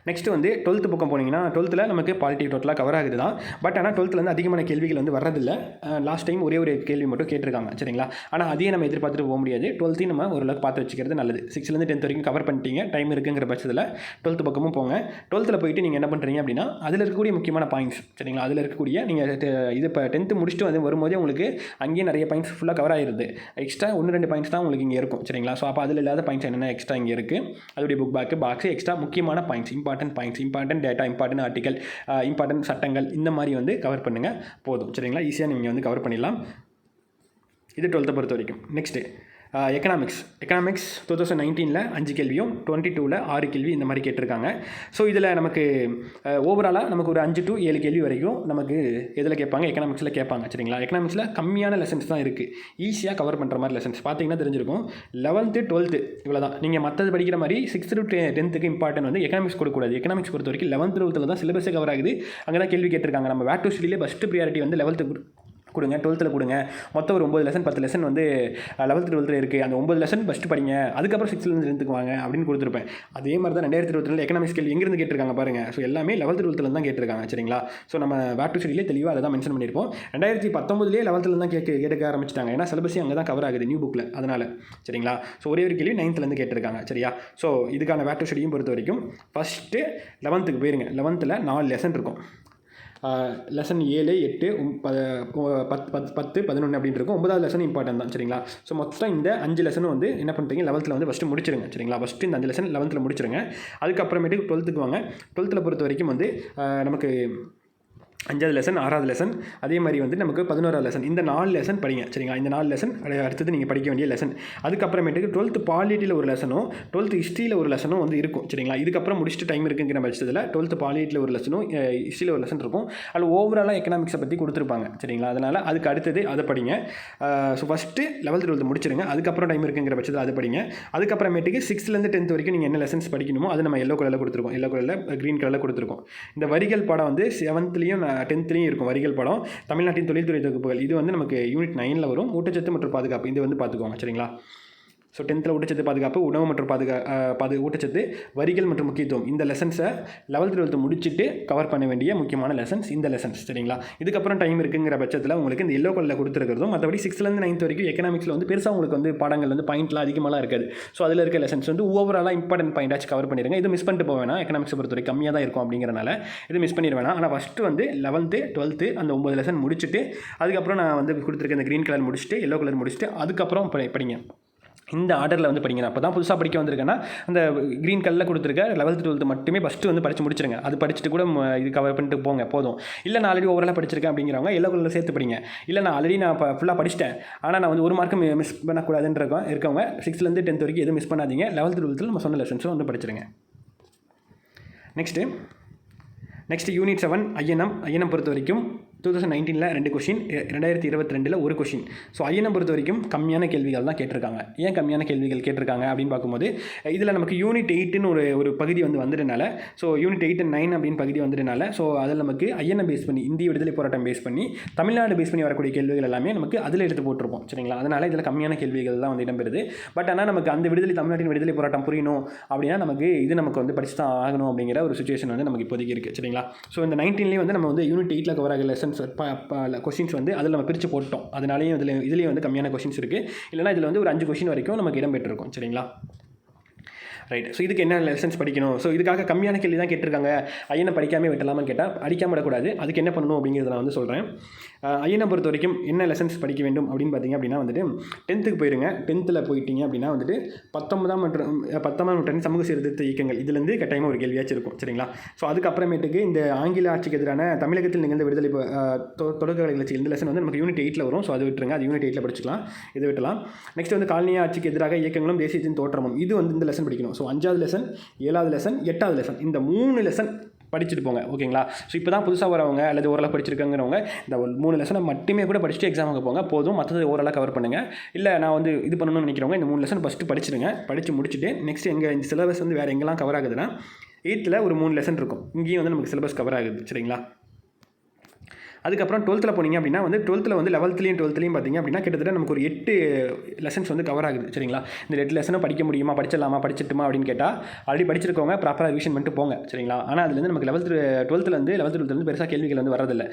நெக்ஸ்ட்டு வந்து 12th பக்கம் போனீங்கன்னா 12th நமக்கு பாலிட்டி டோட்டலாக கவர் ஆகுது தான். பட் ஆனால் 12th அதிகமான கேள்விகள் வந்து வர்றதில்லை. லாஸ்ட் டைம் ஒரே ஒரு கேள்வி மட்டும் கேட்டிருக்காங்க சரிங்களா. ஆனால் அதையே நம்ம எதிர்பார்த்துட்டு போக முடியாது. 12th நம்ம ஓரளவுக்கு பார்த்து வச்சுக்கிறது நல்லது. 6th-லேருந்து 10th வரைக்கும் கவர் பண்ணிட்டீங்க, டைம் இருக்குங்கிற பட்சத்தில் 12th பக்கமும் போங்க. 12th போயிட்டு நீங்கள் என்ன பண்ணுறீங்க அப்படின்னா, அதில் இருக்கக்கூடிய முக்கியமான பாயிண்ட்ஸ் சரிங்களா, அதில் இருக்கக்கூடிய நீங்கள் இது இப்போ 10th முடிச்சுட்டு வந்து வரும்போதே உங்களுக்கு அங்கேயே நிறைய பாயிண்ட்ஸ் ஃபுல்லாக கவர் ஆகிடுது. எக்ஸ்ட்ரா 1-2 பாயிண்ட்ஸ் தான் உங்களுக்கு இங்கே இருக்கும் சரிங்களா. ஸோ அப்போ அதில் இல்லாத பாயிண்ட்ஸ் என்னென்ன எக்ஸ்ட்ரா இங்கே இருக்குது, அதோடைய புக் பேக்கு, பாக்ஸு, எக்ஸ்ட்ரா முக்கியமான points, important data, important article, important சட்டங்கள், இந்த மாதிரி வந்து கவர் பண்ணுங்கள் போதும் சரிங்களா. ஈஸியாக நீங்கள் வந்து கவர் பண்ணிடலாம். இது 12th பொறுத்த வரைக்கும். நெக்ஸ்ட்டு எக்கனாமிக்ஸ் 2019 5 கேள்வியும் 22 6 கேள்வி இந்த மாதிரி கேட்டிருக்காங்க. ஸோ இதில் நமக்கு ஓவராலாக நமக்கு ஒரு 5 to 7 கேள்வி வரைக்கும் நமக்கு எதில் கேட்பாங்க, எக்கனாமிக்ஸில் கேட்பாங்க சரிங்களா. எக்கனாமிக்ஸில் கம்மியான லெசன்ஸ் தான் இருக்குது, ஈஸியாக கவர் பண்ணுற மாதிரி லெசன்ஸ் பார்த்தீங்கன்னா தெரிஞ்சிருக்கும். 11th 12th இவ்வளோ தான். நீங்கள் மற்றது படிக்கிற மாதிரி 6th to 10th இம்பார்ட்டன்ட் வந்து எக்கனாமிக்ஸ் கொடுக்கக்கூடாது. எக்கனாமிக்ஸ் பொறுத்த வரைக்கும் 11th 12th தான் சிலபஸே கவர் ஆகுது. அங்கே தான் கேள்வி கேட்டிருக்காங்க. நம்ம வேட் டு ஸ்டடியிலே ஃபஸ்ட்டு ப்ரியாரிட்டி வந்து 11th கொடுங்க, 12th கொடுங்க. மொத்தம் ஒரு 9 லெசன் 10 லெசன் வந்து 11th 12th இருக்குது. அந்த 9 லெசன் ஃபஸ்ட்டு படிங்க, அதுக்கப்புறம் 6th-லேருந்து 10th வாங்க அப்படின்னு கொடுத்துருப்பேன். அதே மாதிரி தான் 2022 எக்கனாமிக்ஸ் கேள்வி எங்கேருந்து கேட்டிருக்காங்க பாருங்கள். ஸோ எல்லாமே 11th 12th தான் கேட்டிருக்காங்க சரிங்களா. ஸோ நம்ம வேட் டு ஸ்டடியிலே தெளிவாக அதை தான் மென்ஷன் பண்ணியிருப்போம். 2019 11th தான் கேட்க ஆரம்பிச்சிட்டாங்க. ஏன்னா சிலபஸே அங்கே தான் கவர் ஆகுது நியூ புக்கில், அதனால் சரிங்களா. ஸோ ஒரே ஒரு கேள்வி 9th கேட்டிருக்காங்க சரியா. ஸோ இதுக்கான வேட் டு ஸ்டடியும் பொறுத்த வரைக்கும் ஃபஸ்ட்டு 11th போயிருங்க. 11th 4 லெசன் இருக்கும். லெசன் 7 8 10 11 அப்படின்ட்டு இருக்கும். 9வது லெசன் இம்பார்ட்டன்ட் தான் சரிங்களா. ஸோ மொத்தம் இந்த 5 லெசனும் வந்து என்ன பண்ணுறீங்க, 11th வந்து ஃபஸ்ட்டு முடிச்சிருங்க சரிங்களா. ஃபஸ்ட்டு இந்த 5 லெசன் 11th முடிச்சிருங்க. அதுக்கப்புறமேட்டுக்கு 12th வாங்க. 12th பொறுத்த வரைக்கும் வந்து நமக்கு 5வது லெசன் 6வது லெசன், அதே மாதிரி வந்து நமக்கு 11வது லெசன், இந்த 4 லெசன் படிங்க சரிங்களா. இந்த 4 லெசன் அடுத்தது நீங்கள் படிக்க வேண்டிய லெசன். அதுக்கப்புறமேட்டுக்கு 12th பாலிட்டியில் ஒரு லெசனும் 12th ஹிஸ்ட்ரியில் ஒரு லெசனும் வந்து இருக்கும் சரிங்களா. இதுக்கப்புறம் முடிச்சுட்டு டைம் இருக்குங்கிற பட்சத்தில் 12th பாலிட்டியில் ஒரு லெசனும் ஹிஸ்ட்ரியில் ஒரு லெசன் இருக்கும். அதில் ஓவராலாக எக்கனாமிக்ஸை பற்றி கொடுத்துருப்பாங்க சரிங்களா. அதனால் அதுக்கு அடுத்தது அதை படிங்க. ஸோ ஃபஸ்ட்டு 11th 12th முடிச்சிருங்க. அதுக்கப்புறம் டைம் இருக்குங்கிற பட்சத்தில் அதை படிங்க. அதுக்கப்புறமேட்டுக்கு 6th-லேருந்து 10th வரைக்கும் நீங்கள் என்ன லெசன்ஸ் படிக்கணுமோ அது நம்ம எல்லோ கலரில் கொடுத்துருக்கோம், எல்லோ கலரில் க்ரீன் கலரில் கொடுத்துருக்கோம். இந்த வரிகள் பாடம் வந்து 7th 10th இருக்கும் வரிகள் படம், தமிழ்நாட்டின் தொழில்துறை தொகுப்புகள். இது வந்து நமக்கு யூனிட் 9ல் வரும். ஊட்டச்சத்து மற்றும் பாதுகாப்பு இது வந்து பார்த்துக்கோங்க சரிங்களா. ஸோ 10th ஊட்டச்சத்து பாதுகாப்பு, உணவு மற்றும் ஊட்டச்சத்து, வரிகள் மற்றும் முக்கியத்துவம், இந்த லெசன்ஸை 11th 12th முடிச்சுட்டு கவர் பண்ண வேண்டிய முக்கியமான லெசன்ஸ் இந்த லெசன்ஸ் சரிங்களா. இதுக்கப்புறம் டைம் இருக்குங்கிற பட்சத்தில் உங்களுக்கு இந்த எல்லோ கலரில் கொடுத்துருக்கிறதும், மற்றபடி 6th 9th வரைக்கும் எக்கனாமிக்ஸில் வந்து பெருசாக உங்களுக்கு வந்து பாடங்கள் வந்து பாயிண்ட்லாம் அதிகமாக இருக்காது. ஸோ அதில் இருக்க லெசன்ஸ் வந்து ஓவராலாக இம்பார்ட்டன்ட் பாயிண்டாச்சு கவர் பண்ணிடுங்க. இது மிஸ் பண்ணிட்டு போக வேணாம், எக்கனாமிக்ஸை பொறுத்தவரை கம்மியாக தான் இருக்கும் அப்படிங்கிறனால இது மிஸ் பண்ணிட வேணாம். ஆனால் ஃபஸ்ட்டு வந்து 11th 12th அந்த 9 லெசன் முடிச்சுட்டு அதுக்கப்புறம் நான் வந்து கொடுத்துருக்க இந்த க்ரீன் கலர் முடிச்சுட்டு எல்லோ கலர் முடிச்சுட்டு அதுக்கப்புறம் படிங்க. இந்த ஆர்டரில் வந்து படிங்க. அப்போ தான் புதுசாக படிக்க வந்திருக்கேன்னா அந்த க்ரீன் கலரில் கொடுத்துருக்க 11th 12th மட்டுமே ஃபஸ்ட்டு வந்து படித்து முடிச்சிருங்க. அது படிச்சுட்டு கூட இது கவர் பண்ணிட்டு போங்க போதும். இல்லை நான் ஆல்ரெடி ஓவராலாக படிச்சிருக்கேன் அப்படிங்கிறவங்க எல்லோ கலரில் சேர்த்து படிங்க. இல்லை நான் ஆல்ரெடி நான் ஃபுல்லாக படிச்சிட்டேன், ஆனால் நான் வந்து ஒரு மார்க்கு மிஸ் பண்ணக்கூடாதுன்னு இருக்கவங்க 6th 10th வரைக்கும் எதுவும் மிஸ் பண்ணாதீங்க. 11th 12th நம்ம சொன்ன லெசன்ஸும் வந்து படிச்சிருங்க. நெக்ஸ்ட்டு யூனிட் 7 ஐஎன்எம் பொறுத்த வரைக்கும் 2019 2 கொஷின், 2022 1 கொஷின். ஸோ ஐஎன்எம் பொறுத்த வரைக்கும் கம்மியான கேள்விகள் தான் கேட்டிருக்காங்க. ஏன் கம்மியான கேள்விகள் கேட்டிருக்காங்க அப்படின்னு பார்க்கும்போது இதில் நமக்கு யூனிட் 8ன்னு ஒரு பகுதி வந்து வந்துடுனால, ஸோ யூனிட் 8 and 9 அப்படின்னு பகுதி வந்துடுனால, ஸோ அதில் நமக்கு ஐஎன்எம் பேஸ் பண்ணி இந்திய விடுதலை போராட்டம் பேஸ் பண்ணி தமிழ்நாடு பேஸ் பண்ணி வரக்கூடிய கேள்விகள் எல்லாமே நமக்கு அதில் எடுத்து போட்டிருப்போம் சரிங்களா. அதனால் இதில் கம்மியான கேள்விகள் தான் வந்து இடம்பெறுது. பட் ஆனால் நமக்கு அந்த தமிழ்நாட்டின் விடுதலை போராட்டம் புரியணும் அப்படின்னா நமக்கு வந்து படிச்சு தான் ஆகணும் அப்படிங்கிற ஒரு சுச்சுவேஷன் வந்து நமக்கு இப்போதைக்கு இருக்குது சரிங்களா. ஸோ இந்த 19லேயே வந்து நம்ம வந்து யூனிட் 8ல் கவர் ஆகிற லெசன்ஸ் கொஷின்ஸ் வந்து அதில் நம்ம பிரித்து போட்டோம். அதனாலேயும் இதுலேயும் வந்து கம்மியான கொஷின்ஸ் இருக்குது. இல்லைனா இதில் வந்து ஒரு 5 கொஷின் வரைக்கும் நமக்கு இடம் பெற்றிருக்கும் சரிங்களா. ரைட். ஸோ இதுக்கு என்ன லெசன்ஸ் படிக்கணும், ஸோ இதுக்காக கம்மியான கேள்வி தான் கேட்டிருக்காங்க, ஐஎன்எம் படிக்காமல் விட்டலாமான்னு கேட்டால் படிக்காமல் விடக்கூடாது. அதுக்கு என்ன பண்ணணும் அப்படிங்கிறத நான் வந்து சொல்கிறேன். ஐஎன்எம் பொறுத்த வரைக்கும் என்ன லெசன்ஸ் படிக்க வேண்டும் அப்படின்னு பார்த்தீங்க அப்படின்னா வந்துட்டு 10th போயிருங்க. 10th போயிட்டீங்க அப்படின்னா வந்துட்டு 19ஆம் நூற்றாண்டின் சமூக சீர்திருத்த இயக்கங்கள் இதுலேருந்து கட்டாயமாக ஒரு கேள்வியாச்சும் இருக்கும் சரிங்களா. ஸோ அதுக்கப்புறமேட்டுக்கு இந்த ஆங்கில ஆட்சிக்கு எதிரான தமிழகத்தில் நிகழ்ந்த விடுதலை தொடக்க கிளர்ச்சி இந்த லெசன் வந்து நமக்கு யூனிட் 8ல் வரும். ஸோ அது விட்டுருங்க, அது யூனிட் 8ல் படிச்சுக்கலாம், இது விட்டலாம். நெக்ஸ்ட் வந்து காலனிய ஆட்சிக்கு எதிராக இயக்கங்களும் தேசியத்தின் தோற்றமும், இது வந்து இந்த லெசன் படிக்கணும். ஸோ 5வது லெசன், 7வது லெசன், 8வது லெசன், இந்த 3 லெசன் படிச்சுட்டு போங்க ஓகேங்களா. ஸோ இப்போ தான் புதுசாக வரவங்க அல்லது ஓரளவு படிச்சிருக்காங்கிறவங்க இந்த 3 லெசனை மட்டுமே கூட படிச்சுட்டு எக்ஸாமுக்கு போங்க போதும். மற்றது ஓரளவு கவர் பண்ணுங்கள். இல்லை நான் வந்து இது பண்ணணும்னு நினைக்கிறவங்க இந்த 3 லெசன் ஃபஸ்ட்டு படிச்சுடுங்க. படித்து முடிச்சுட்டு நெக்ஸ்ட் இந்த சிலபஸ் வந்து வேறு எங்கெல்லாம் கவர் ஆகுதுன்னா 8th ஒரு 3 லெசன் இருக்கும், இங்கேயும் வந்து நமக்கு சிலபஸ் கவர் ஆகுது சரிங்களா. அதுக்கப்புறம் 12th போனீங்க அப்படின்னா வந்து 12th வந்து 11th 12th பார்த்தீங்க அப்படின்னா கிட்டத்தட்ட நமக்கு ஒரு 8 லெசன்ஸ் வந்து கவர் ஆகுது சரிங்களா. இந்த 8 லெசனும் படிக்க முடியுமா, படிச்சிடலாமா, படிச்சிட்டுமா அப்படின்னு கேட்டால் ஆல்ரெடி படிச்சிருக்கவங்க ப்ராப்பராக ரிவிஷன் பண்ணிட்டு போங்க சரிங்களா. ஆனால் அதுலேருந்து நமக்கு 11th 12th பெருசாக கேள்விகள் வந்து வரதில்லை.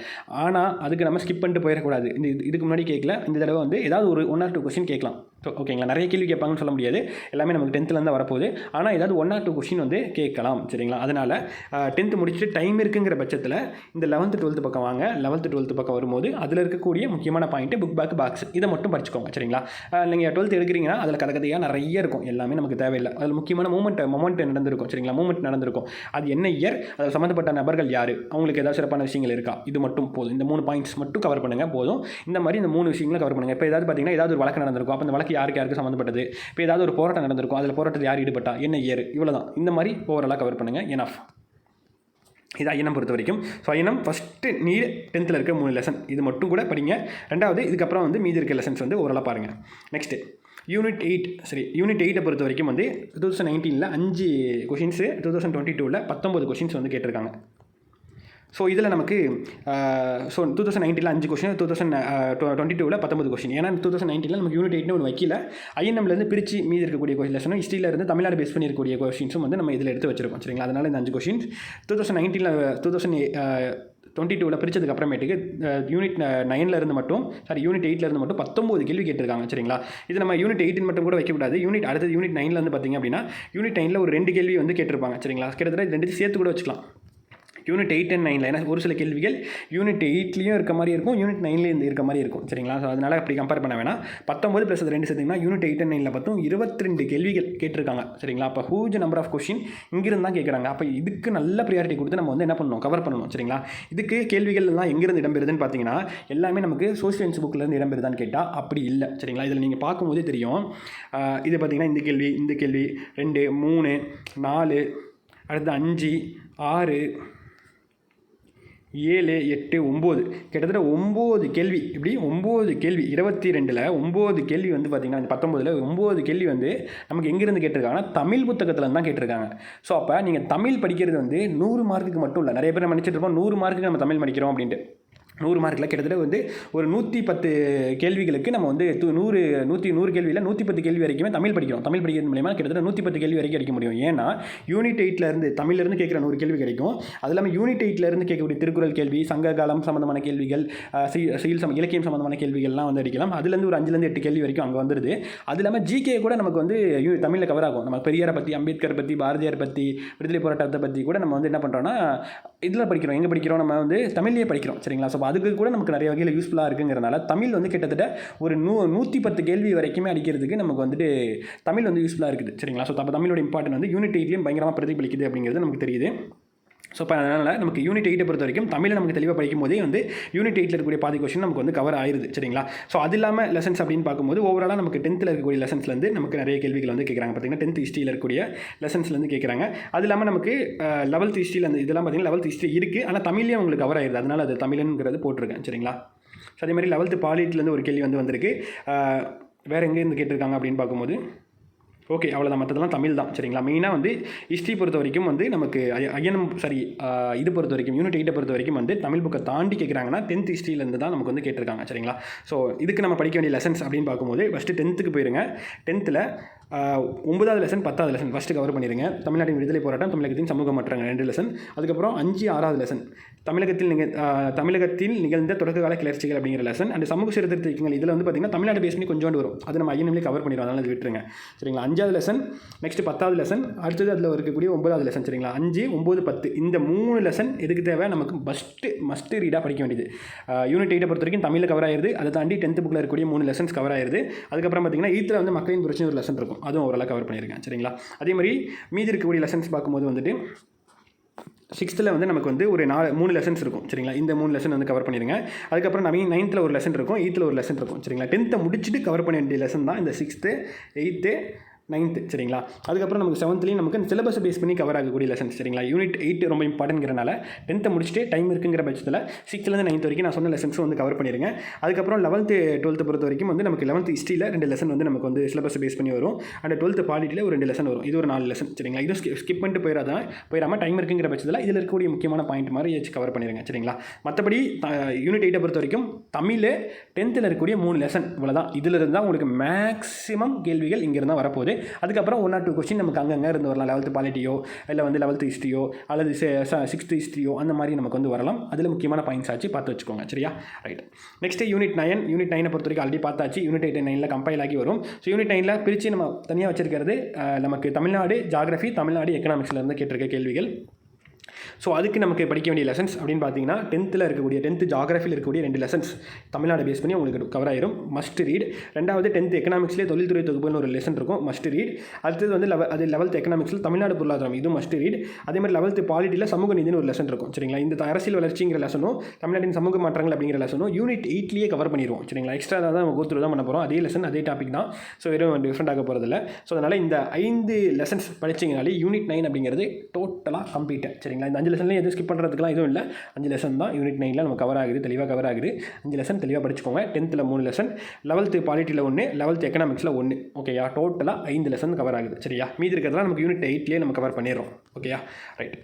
ஆனால் அதுக்கு நம்ம ஸ்கிப் பண்ணிட்டு போயிடக்கூடாது. இதுக்கு முன்னாடி கேட்கல, இந்த தடவை வந்து ஏதாவது ஒரு 1 or 2 கொஸ்டின் கேட்கலாம் ஓகேங்களா. நிறைய கேள்வி கேட்பாங்கன்னு சொல்ல முடியாது, எல்லாமே நமக்கு 10th தான் வரப்போகுது. ஆனால் ஏதாவது 1 or 2 கொஸ்டின் வந்து கேட்கலாம் சரிங்களா. அதனால் 10th முடிச்சுட்டு டைம் இருக்குங்கிற பட்சத்தில் இந்த 11th 12th பக்கம் வாங்க. 11th 12th பக்கம் வரும்போது அதில் இருக்கக்கூடிய முக்கியமான பாயிண்ட்டு புக் பேக் பாக்ஸ் இதை மட்டும் படிச்சுக்கோங்க சரிங்களா. நீங்கள் 12th எடுக்கிறீங்கன்னா அதில் கதையாக நிறைய இருக்கும், எல்லாமே நமக்கு தேவையில்லை. அதில் முக்கியமான மொமெண்ட் நடந்திருக்கும் சரிங்களா. மூமெண்ட் நடந்திருக்கும், அது என்ன இயர், அதில் சம்மந்தப்பட்ட நபர்கள் யார், அவங்களுக்கு ஏதாவது சிறப்பான விஷயங்கள் இருக்கா, இது மட்டும் போதும். இந்த 3 பாயிண்ட்ஸ் மட்டும் கவர் பண்ணுங்கள் போதும். இந்த மாதிரி இந்த 3 விஷயங்களை கவர் பண்ணுங்கள். இப்போ ஏதாவது பார்த்தீங்கன்னா ஏதாவது ஒரு வழக்கு நடந்திருக்கும், அப்போ அந்த வழக்கு யாருக்கு சம்மந்தப்பட்டது, இப்போ ஏதாவது ஒரு போராட்டம் நடந்திருக்கும், அதில் போராட்டத்தில் யார் ஈடுபட்டா, என்ன இயர், இவ்வளோ தான். இந்த மாதிரி ஓவராலாக கவர் பண்ணுங்கள், எனஃப். இது ஐஎன்எம் பொறுத்த வரைக்கும். ஸோ ஐஎன்எம் ஃபஸ்ட்டு 10th இருக்க 3 லெசன் இது மட்டும் கூட படிங்க. ரெண்டாவது இதுக்கப்புறம் வந்து மீதி இருக்க லெசன்ஸ் வந்து ஓரளவு பாருங்கள். நெக்ஸ்ட்டு யூனிட் 8 பொறுத்த வரைக்கும் வந்து 2019 5 கொஷின்ஸு, 2022 19 கொஷின்ஸ் வந்து கேட்டிருக்காங்க. ஸோ இதில் நமக்கு 2019 5 கொஷின், 2022 19 கொஷின். ஏன்னா 2019 நமக்கு யூனிட் 8 ஒன்று வைக்கல, ஐஎன்எம்லேருந்து பிரித்து மீதி இருக்கக்கூடிய லெசனும் ஹிஸ்ட்ரியில் இருந்து தமிழ்நாடு பேஸ் பண்ணி இருக்கக்கூடிய கொஷின்ஸும் வந்து நம்ம இதில் எடுத்து வச்சிருக்கோம் சரிங்களா. அதனால் இந்த 5 கொஷின்ஸ் 2022 பிரித்ததுக்கு அப்புறமேட்டுக்கு யூனிட் 9 இருந்து மட்டும் யூனிட் 8 இருந்து மட்டும் 19 கேள்வி கேட்டிருக்காங்க சரிங்களா. இது நம்ம யூனிட் 8 மட்டும் கூட வைக்கக்கூடாது. அடுத்தது யூனிட் 9 வந்து பார்த்திங்க அப்படின்னா யூனிட் 9 ஒரு 2 கேள்வி வந்து கேட்டிருப்பாங்க சரிங்களா. கிட்டத்தட்ட 2 சேர்த்து கூட வச்சுக்கலாம். யூனிட் 8 and 9 ஏன்னா ஒரு சில கேள்விகள் யூனிட் 8லேயும் இருக்க மாதிரி இருக்கும், யூனிட் 9லேயும் இருக்க மாதிரி இருக்கும் சரிங்களா. ஸோ அதனால் அப்படி கம்பேர் பண்ண வேணாம். 19 + 2 சேர்த்திங்கன்னா யூனிட் 8 and 9 பார்த்தோம் 22 கேள்விகள் கேட்டிருக்காங்க சரிங்களா. அப்போ ஹூஜ் நம்பர் ஆஃப் கொஷின் இங்கிருந்து தான் கேட்குறாங்க. அப்போ இதுக்கு நல்ல ப்ரியாரிட்டி கொடுத்து நம்ம வந்து என்ன பண்ணணும், கவர் பண்ணணும் சரிங்களா. இதுக்கு கேள்விகள் எல்லாம் எங்கேருந்து இடம்பெறுதுன்னு பார்த்தீங்கன்னா எல்லாமே நமக்கு சோஷியல் சயின்ஸ் புக்கிலேருந்து இடம்பெறுதான்னு கேட்டால் அப்படி இல்லை சரிங்களா. இதில் நீங்கள் பார்க்கும்போதே தெரியும். இது பார்த்திங்கன்னா இந்த கேள்வி 2 3 4 அடுத்து 5 6 7, 8, 9 கிட்டத்தட்ட 9 கேள்வி. இப்படி 9 கேள்வி 22ல் 9 கேள்வி வந்து பார்த்திங்கன்னா 19ல் 9 கேள்வி வந்து நமக்கு எங்கேருந்து கேட்டிருக்காங்கன்னா தமிழ் புத்தகத்தில் தான் கேட்டிருக்காங்க. ஸோ அப்போ நீங்கள் தமிழ் படிக்கிறது வந்து 100 மார்க்குக்கு மட்டும் இல்லை. நிறைய பேர் நம்ம நினச்சிட்டு இருப்போம் 100 மார்க்குக்கு நம்ம தமிழ் படிக்கிறோம் அப்படின்ட்டு. 100 மார்க்கில் கிட்டத்தட்ட வந்து ஒரு 110 கேள்விகளுக்கு நம்ம வந்து 100 கேள்வியில் 110 கேள்வி வரைக்குமே தமிழ் படிக்கிறோம். தமிழ் படிக்கிறது மூலமா கிட்டத்தட்ட 110 கேள்வி வரைக்கும் அடிக்க முடியும். ஏன்னா யூனிட் 8லேருந்து தமிழ்லேருந்து கேட்குற 100 கேள்வி கிடைக்கும். அது இல்லாமல் யூனிட் 8லேருந்து கேட்கக்கூடிய திருக்குறள் கேள்வி, சங்க காலம் சம்மந்தமான கேள்விகள், இலக்கியம் சம்மந்தமான கேள்விகள்லாம் வந்து அடிக்கலாம். அதுலேருந்து ஒரு 5லேருந்து 8 கேள்வி வரைக்கும் அங்கே வந்துடுது. அது இல்லாமல் ஜிகே கூட நமக்கு வந்து தமிழில் கவர் ஆகும். நம்ம பெரியாரை பற்றி, அம்பேத்கர் பற்றி, பாரதியார் பற்றி, விடுதலை போராட்டத்தை பற்றி கூட நம்ம வந்து என்ன பண்ணுறோன்னா இதில் படிக்கிறோம். எங்கே படிக்கிறோம்? நம்ம வந்து தமிழ்லேயே படிக்கிறோம். சரிங்களா? ஸோ அதுக்கு கூட நமக்கு நிறைய வகையில் யூஸ்ஃபுல்லாக இருக்குங்கிறனால தமிழ் வந்து கிட்டத்தட்ட ஒரு 110 கேள்வி வரைக்குமே அடிக்கிறதுக்கு நமக்கு வந்துட்டு தமிழ் வந்து யூஸ்ஃபுல்லாக இருக்குது. சரிங்களா? ஸோ அப்போ தமிழோட இம்பார்ட்டன்ட் வந்து யூனிட் 8லேயும் பயங்கரமாக பிரதிபலிக்குது அப்படிங்கிறது நமக்கு தெரியுது. ஸோ இப்போ அதனால் நமக்கு யூனிட் 8 பொறுத்த வரைக்கும் தமிழை நமக்கு தெளிவாக படிக்கும் போதே வந்து யூனிட் 8ல் இருக்கக்கூடிய பாதி கொஸ்டின் நமக்கு வந்து கவர் ஆயிருது. சரிங்களா? ஸோ அது இல்லாமல் லெசன்ஸ் அப்படின்னு பார்க்கும்போது ஓவராலாக நமக்கு 10th இருக்கக்கூடிய லெசன்ஸ்லேருந்து நமக்கு நிறைய கேள்விகள் வந்து கேட்குறாங்க. பார்த்தீங்கன்னா 10th ஹிஸ்ட்ரியில் இருக்கக்கூடிய லெசன்ஸ்லேருந்து கேட்குறாங்க. அது இல்லாமல் நமக்கு 11th ஹிஸ்ட்ரியில் அந்த இதெல்லாம் பார்த்தீங்கன்னா 11th ஹிஸ்ட்ரி இருக்குது, ஆனால் தமிழ்லேயே உங்களுக்கு கவர் ஆயிருது. அதனால் அது தமிழ்ங்கிறது போட்டிருக்கேன். சரிங்களா? ஸோ அதே மாதிரி 11th பாலிட்டிலேருந்து ஒரு கேள்வி வந்திருக்கு. வேறு எங்கேருந்து கேட்டிருக்காங்க அப்படின்னு பார்க்கும்போது ஓகே அவ்வளோதான். மற்றதெல்லாம் தமிழ் தான். சரிங்களா? மெயினாக வந்து ஹிஸ்ட்ரி பொறுத்த வரைக்கும் வந்து நமக்கு இது பொறுத்த வரைக்கும் யூனிட் 8 பொறுத்த வரைக்கும் வந்து தமிழ் புக்கை தாண்டி கேட்குறாங்கன்னா 10th ஹிஸ்ட்ரியிலேருந்து தான் நமக்கு வந்து கேட்டிருக்காங்க. சரிங்களா? ஸோ இதுக்கு நம்ம படிக்க வேண்டிய லெசன்ஸ் அப்படின்னு பார்க்கும்போது ஃபஸ்ட்டு 10th போயிருங்க. 10th 9வது லெசன் 10வது லெசன் ஃபஸ்ட்டு கவர் பண்ணிடுங்க. தமிழ்நாட்டின் விடுதலை போராட்டம், தமிழகத்தின் சமூக மாற்றங்கள் 2 லெசன். அதுக்கப்புறம் 5, 6வது லெசன் தமிழகத்தில் நிகழ்ந்த தொடக்ககால கிளர்ச்சிகள் அப்படிங்கிற லெசன் அண்ட் சமூக சீர்திருத்த இயக்கங்கள். இதில் வந்து பார்த்திங்கன்னா தமிழ்நாடு பேஸ் பண்ணி கொஞ்சோண்டு வரும். அது நம்ம ஐயனிலே கவர் பண்ணிடுவோம். அதனால் அது விட்டுருங்க. சரிங்களா? 5வது லெசன், நெக்ஸ்ட் 10வது லெசன், அடுத்தது அதில் இருக்கக்கூடிய 9வது லெசன். சரிங்களா? 5, 9, 10 இந்த 3 லெசன் எதுக்கு தேவை? நமக்கு மஸ்ட் ரீடாக படிக்க வேண்டியது. யூனிட் 8 பொறுத்த வரைக்கும் தமிழில் கவர் ஆயிருது. அதை தாண்டி 10th புக்கில் இருக்கக்கூடிய 3 லெசன்ஸ் கவர் ஆயிருது. அதுக்கப்புறம் பார்த்திங்கன்னா 8th வந்து மக்களின் புரட்சி ஒரு லெசன் இருக்கும். அதுவும் ஓரளவு கவர் பண்ணியிருக்கேன். சரிங்களா? அதே மாதிரி மீதி இருக்கக்கூடிய லெசன்ஸ் பார்க்கும்போது வந்துட்டு 6th வந்து நமக்கு வந்து ஒரு 3 லெசன்ஸ் இருக்கும். சரிங்களா? இந்த 3 லெசன் வந்து கவர் பண்ணிடுங்க. அதுக்கப்புறம் 9th ஒரு லெசன் இருக்கும், 8th ஒரு லெசன் இருக்கும். சரிங்களா? 10th முடிச்சுட்டு கவர் பண்ண வேண்டிய லெசன் தான் இந்த 6th, 8th, 9th. சரிங்களா? அதுக்கப்புறம் நமக்கு 7th நமக்கு சிலபஸ் பேஸ் பண்ணி கவர் ஆகக்கூடிய லெசன்ஸ். சரிங்களா? யூனிட் 8 ரொம்ப இம்பார்ட்டன்ட்ங்கிறனால 10th முடிச்சுட்டு டைம் இருக்குங்கிற பட்சத்தில் 6th 9th வரைக்கும் நான் சொன்ன லெசன்ஸ் வந்து கவர் பண்ணிடுங்க. அதுக்கப்புறம் 11th 12th பொறுத்த வரைக்கும் வந்து நமக்கு 11th ஹிஸ்ட்ரியில் 2 லெசன் வந்து நமக்கு வந்து சிலபஸ் பேஸ் பண்ணி வரும். அண்ட் 12th பாலிட்டியில் ஒரு 2 லெசன் வரும். இது ஒரு 4 லெசன். சரிங்களா? இது ஸ்கிப் பண்ணிட்டு போயிடாமல் டைம் இருக்குங்கிற பட்சத்தில் இதில் இருக்கக்கூடிய முக்கியமான பாயிண்ட் மாதிரி ஏச்சு கவர் பண்ணிடுங்க. சரிங்களா? மற்றபடி யூனிட் 8 பொறுத்த வரைக்கும் தமிழ் 10th இருக்கக்கூடிய 3 லெசன் இவ்வளோதான். இதில் இருந்தால் உங்களுக்கு மேக்ஸிமம் கேள்விகள் இங்கிருந்தால் வரப்போகுது. அதுக்கப்புறம் 1 or 2 கொஸ்டின் நமக்கு அங்கங்கே இருந்து வரலாம். 11th பாலிட்டியோ இல்லை வந்து 11th ஹிஸ்ட்ரியோ அல்லது 6th ஹிஸ்ட்ரியோ அந்த மாதிரி நமக்கு வந்து வரலாம். அதில் முக்கியமான பாயிண்ட்ஸ் ஆச்சு பார்த்து வச்சுக்கோங்க. சரியா? ரைட். நெக்ஸ்ட்டு யூனிட் 9 பொறுத்த வரைக்கும் ஆல்ரெடி பார்த்தாச்சு. யூனிட் 8 9ல் கம்பைல் ஆகி வரும். ஸோ யூனிட் 9ல் பிரித்து நம்ம தனியாக வச்சிருக்கிறது நமக்கு தமிழ்நாடு ஜாகிரஃபி, தமிழ்நாடு எக்கனாமிக்ஸ்லேருந்து கேட்டிருக்க கேள்விகள். ஸோ அதுக்கு நமக்கு படிக்க வேண்டிய லெசன்ஸ் அப்படின்னு பார்த்தீங்கன்னா 10th ஜாகிரஃபியில் இருக்கக்கூடிய 2 லெசன்ஸ் தமிழ்நாடு பேஸ் பண்ணி உங்களுக்கு கவர் ஆயிரும். Must read. 2வது 10th எக்கனாமிக்ஸ்லேயே தொழில்துறை தொகுப்புன்னு ஒரு லெசன் இருக்கும். Must read. அடுத்தது வந்து 11th எக்கனாமிக்ஸில் தமிழ்நாடு பொருளாதாரம், இதுவும் மஸ்ட் ரீட். அதே மாதிரி 11th பாலிட்டியில் சமூக நீதினு ஒரு லெசன் இருக்கும். சரிங்களா? இந்த அரசியல் வளர்ச்சிங்கிற லெசனும் தமிழ்நாட்டின் சமூக மாற்றங்கள் அப்படிங்கிற லெசனும் யூனிட் 8லேயே கவர் பண்ணிடுவோம். சரிங்களா? எக்ஸ்ட்ரா தான் நம்ம கோத்ரூ தான் பண்ண போகிறோம். அதே லெசன் அதே டாபிக் தான். ஸோ வெறும் டிஃப்ரெண்ட் ஆக போகிறதில்ல. ஸோ அதனால் இந்த 5 லெசன்ஸ் படிச்சிங்கனாலே யூனிட் 9 அப்படிங்கிறது டோட்டலாக கம்ப்ளீட்டட். சரிங்களா? இந்த 5 லெசன்லேயும் எதுவும் ஸ்கிப் பண்ணுறதுக்குலாம் எதுவும் இல்லை. 5 லெசன் தான் யூனிட் 9ல் நம்ம கவர் ஆகுது, தெளிவாக கவர் ஆகுது. 5 லெசன் தெளிவாக படிச்சுக்கோங்க. 10th 3 lesson, 11th பாலிட்டியில் 1, 11th எக்கனாமிக்ஸில் 1. ஓகேயா? டோட்டலாக 5 லெசன் கவர் ஆகுது. சரியா? மீதி இருக்கிறதுலாம் நமக்கு யூனிட் 8லேயே நம்ம கவர் பண்ணிடுறோம். ஓகேயா? ரைட்.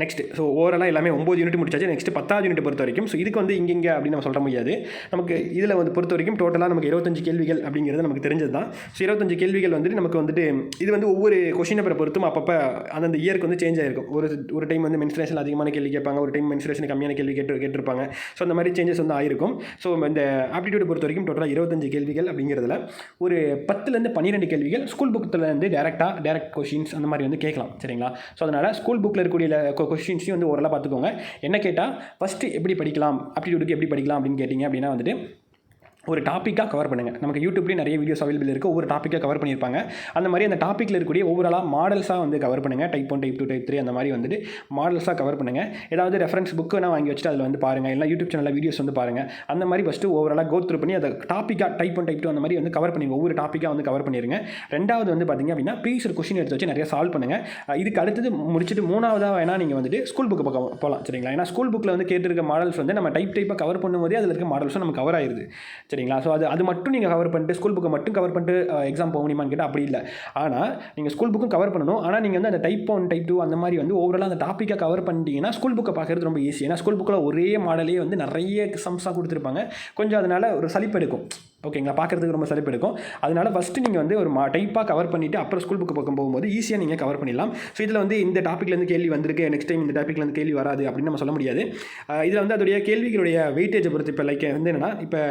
நெக்ஸ்ட் ஸோ ஓவராலாக எல்லாமே 9 யூனிட் முடிச்சாச்சு. நெக்ஸ்ட் 10வது யூனிட் பொறுத்த வரைக்கும் ஸோ இதுக்கு வந்து இங்கே அப்படின்னு நம்ம சொல்ல முடியாது. நமக்கு இதில் வந்து பொறுத்த வரைக்கும் டோட்டலாக நமக்கு 25 கேள்விகள் அப்படிங்கிறது நமக்கு தெரிஞ்சது தான். ஸோ 25 கேள்விகள் வந்துட்டு நமக்கு வந்துட்டு இது வந்து ஒவ்வொரு கொஷின் பேப்பரை பொறுத்தும் அப்பப்போ அந்தந்த இயருக்கு வந்து சேஞ்ச் ஆகிருக்கும். ஒரு டைம் வந்து மென்ஸ்ட்ரேஷன் அதிகமான கேள்வி கேட்பாங்க, ஒரு டைம் மென்ஸ்ட்ரேஷன் கம்மியான கேள்வி கேட்டிருப்பாங்க. ஸோ அந்த மாதிரி சேஞ்சஸ் வந்து ஆயிருக்கும். ஸோ இந்த ஆப்டிடியூட் பொறுத்த வரைக்கும் டோட்டலாக 25 கேள்விகள் அப்படிங்கிறதுல ஒரு 10லேருந்து 12 கேள்விகள் ஸ்கூல் புக்கில் இருந்து டேரக்ட் கொஷின்ஸ் அந்த மாதிரி வந்து கேட்கலாம். சரிங்களா? ஸோ அதனால் ஸ்கூல் புக்கில் இருக்கக்கூடிய கொஸ்டின்ஸையும் வந்து ஓரளவு பார்த்துக்கோங்க. என்ன கேட்டால் ஃபஸ்ட்டு எப்படி படிக்கலாம், ஆப்டிடியூடுக்கு எப்படி படிக்கலாம் அப்படின்னு கேட்டிங்க அப்படின்னா வந்துட்டு ஒரு டாப்பிக்காக கவர் பண்ணுங்கள். நமக்கு யூடியூப்லேயும் நிறைய வீடியோஸ் அவைலபிள் இருக்குது. ஒவ்வொரு டாப்பிக்காக கவர் பண்ணியிருப்பாங்க. அந்த மாதிரி அந்த டாப்பிக்கில் இருக்கக்கூடிய ஓவராலாக மாடல்ஸாக வந்து கவர் பண்ணுங்கள். டைப் 1, டைப் 2, டைப் 3 அந்த மாதிரி வந்துட்டு மாடல்ஸாக கவர் பண்ணுங்கள். ஏதாவது ரெஃபரன்ஸ் புக்கு நான் வாங்கி வச்சுட்டு அதில் வந்து பாருங்கள். இல்லை யூடியூப் சேனலில் வீடியோஸ் வந்து பாருங்கள். அந்த மாதிரி ஃபஸ்ட்டு ஓவராலாக கோ த்ரூ பண்ணி அதை டாப்பிக்காக டைப் 1, டைப் 2 அந்த மாதிரி வந்து கவர் பண்ணிங்க. ஒவ்வொரு டாப்பிக்காக வந்து கவர் பண்ணிடுங்க. ரெண்டாவது வந்து பார்த்திங்க அப்படின்னா ப்ரீவியஸ் ஒரு கொஸ்டின் எடுத்து வச்சு நிறைய சால்வ் பண்ணுங்கள். இதுக்கு அடுத்தது முடிச்சுட்டு மூணாவதாக வேணால் நீங்கள் வந்துட்டு ஸ்கூல் புக்கு பக்கம் போகலாம். சரிங்களா? ஏன்னா ஸ்கூல் புக்கில் வந்து கேட்டிருக்க மாடல்ஸ் வந்து நம்ம டைப்பாக கவர் பண்ணும்போதே அதில் இருக்க மாடல்ஸும் நம்ம கவர் ஆயிடுது. சரிங்களா? ஸோ அது மட்டும் நீங்கள் கவர் பண்ணிட்டு ஸ்கூல் புக்கை மட்டும் கவர் பண்ணிட்டு எக்ஸாம் போக முடியுமான்னு கேட்டால் அப்படி இல்லை. ஆனால் நீங்கள் ஸ்கூல் புக்கும் கவர் பண்ணணும். ஆனால் நீங்கள் வந்து அந்த டைப் 1, டைப் 2 அந்த மாதிரி வந்து ஓவராலாக அந்த டாப்பிக்காக கவர் பண்ணிட்டீங்கன்னா ஸ்கூல் புக்கை பார்க்குறது ரொம்ப ஈஸி. ஏன்னா ஸ்கூல் புக்கில் ஒரே மாடலே வந்து நிறைய சம்ஸாக கொடுத்துருப்பாங்க. கொஞ்சம் அதனால் ஒரு சலிப்பு எடுக்கும். ஓகேங்களா? பார்க்குறதுக்கு ரொம்ப சலிப்பு எடுக்கும். அதனால் ஃபஸ்ட்டு நீங்கள் வந்து ஒரு டைப்பாக கவர் பண்ணிவிட்டு அப்புறம் ஸ்கூல் புக்கு பக்கம் போகும்போது ஈஸியாக நீங்கள் கவர் பண்ணிடலாம். ஸோ இதில் வந்து இந்த டாப்பிக்லேருந்து கேள்வி வந்திருக்கு, நெக்ஸ்ட் டைம் இந்த டாப்பிக்லேருந்து கேள்வி வராது அப்படின்னு நம்ம சொல்ல முடியாது. இதில் வந்து அதோடைய கேள்விகளுடைய வெயிட்டேஜை பொறுத்து இப்போ லைக் வந்து என்னென்னா, இப்போ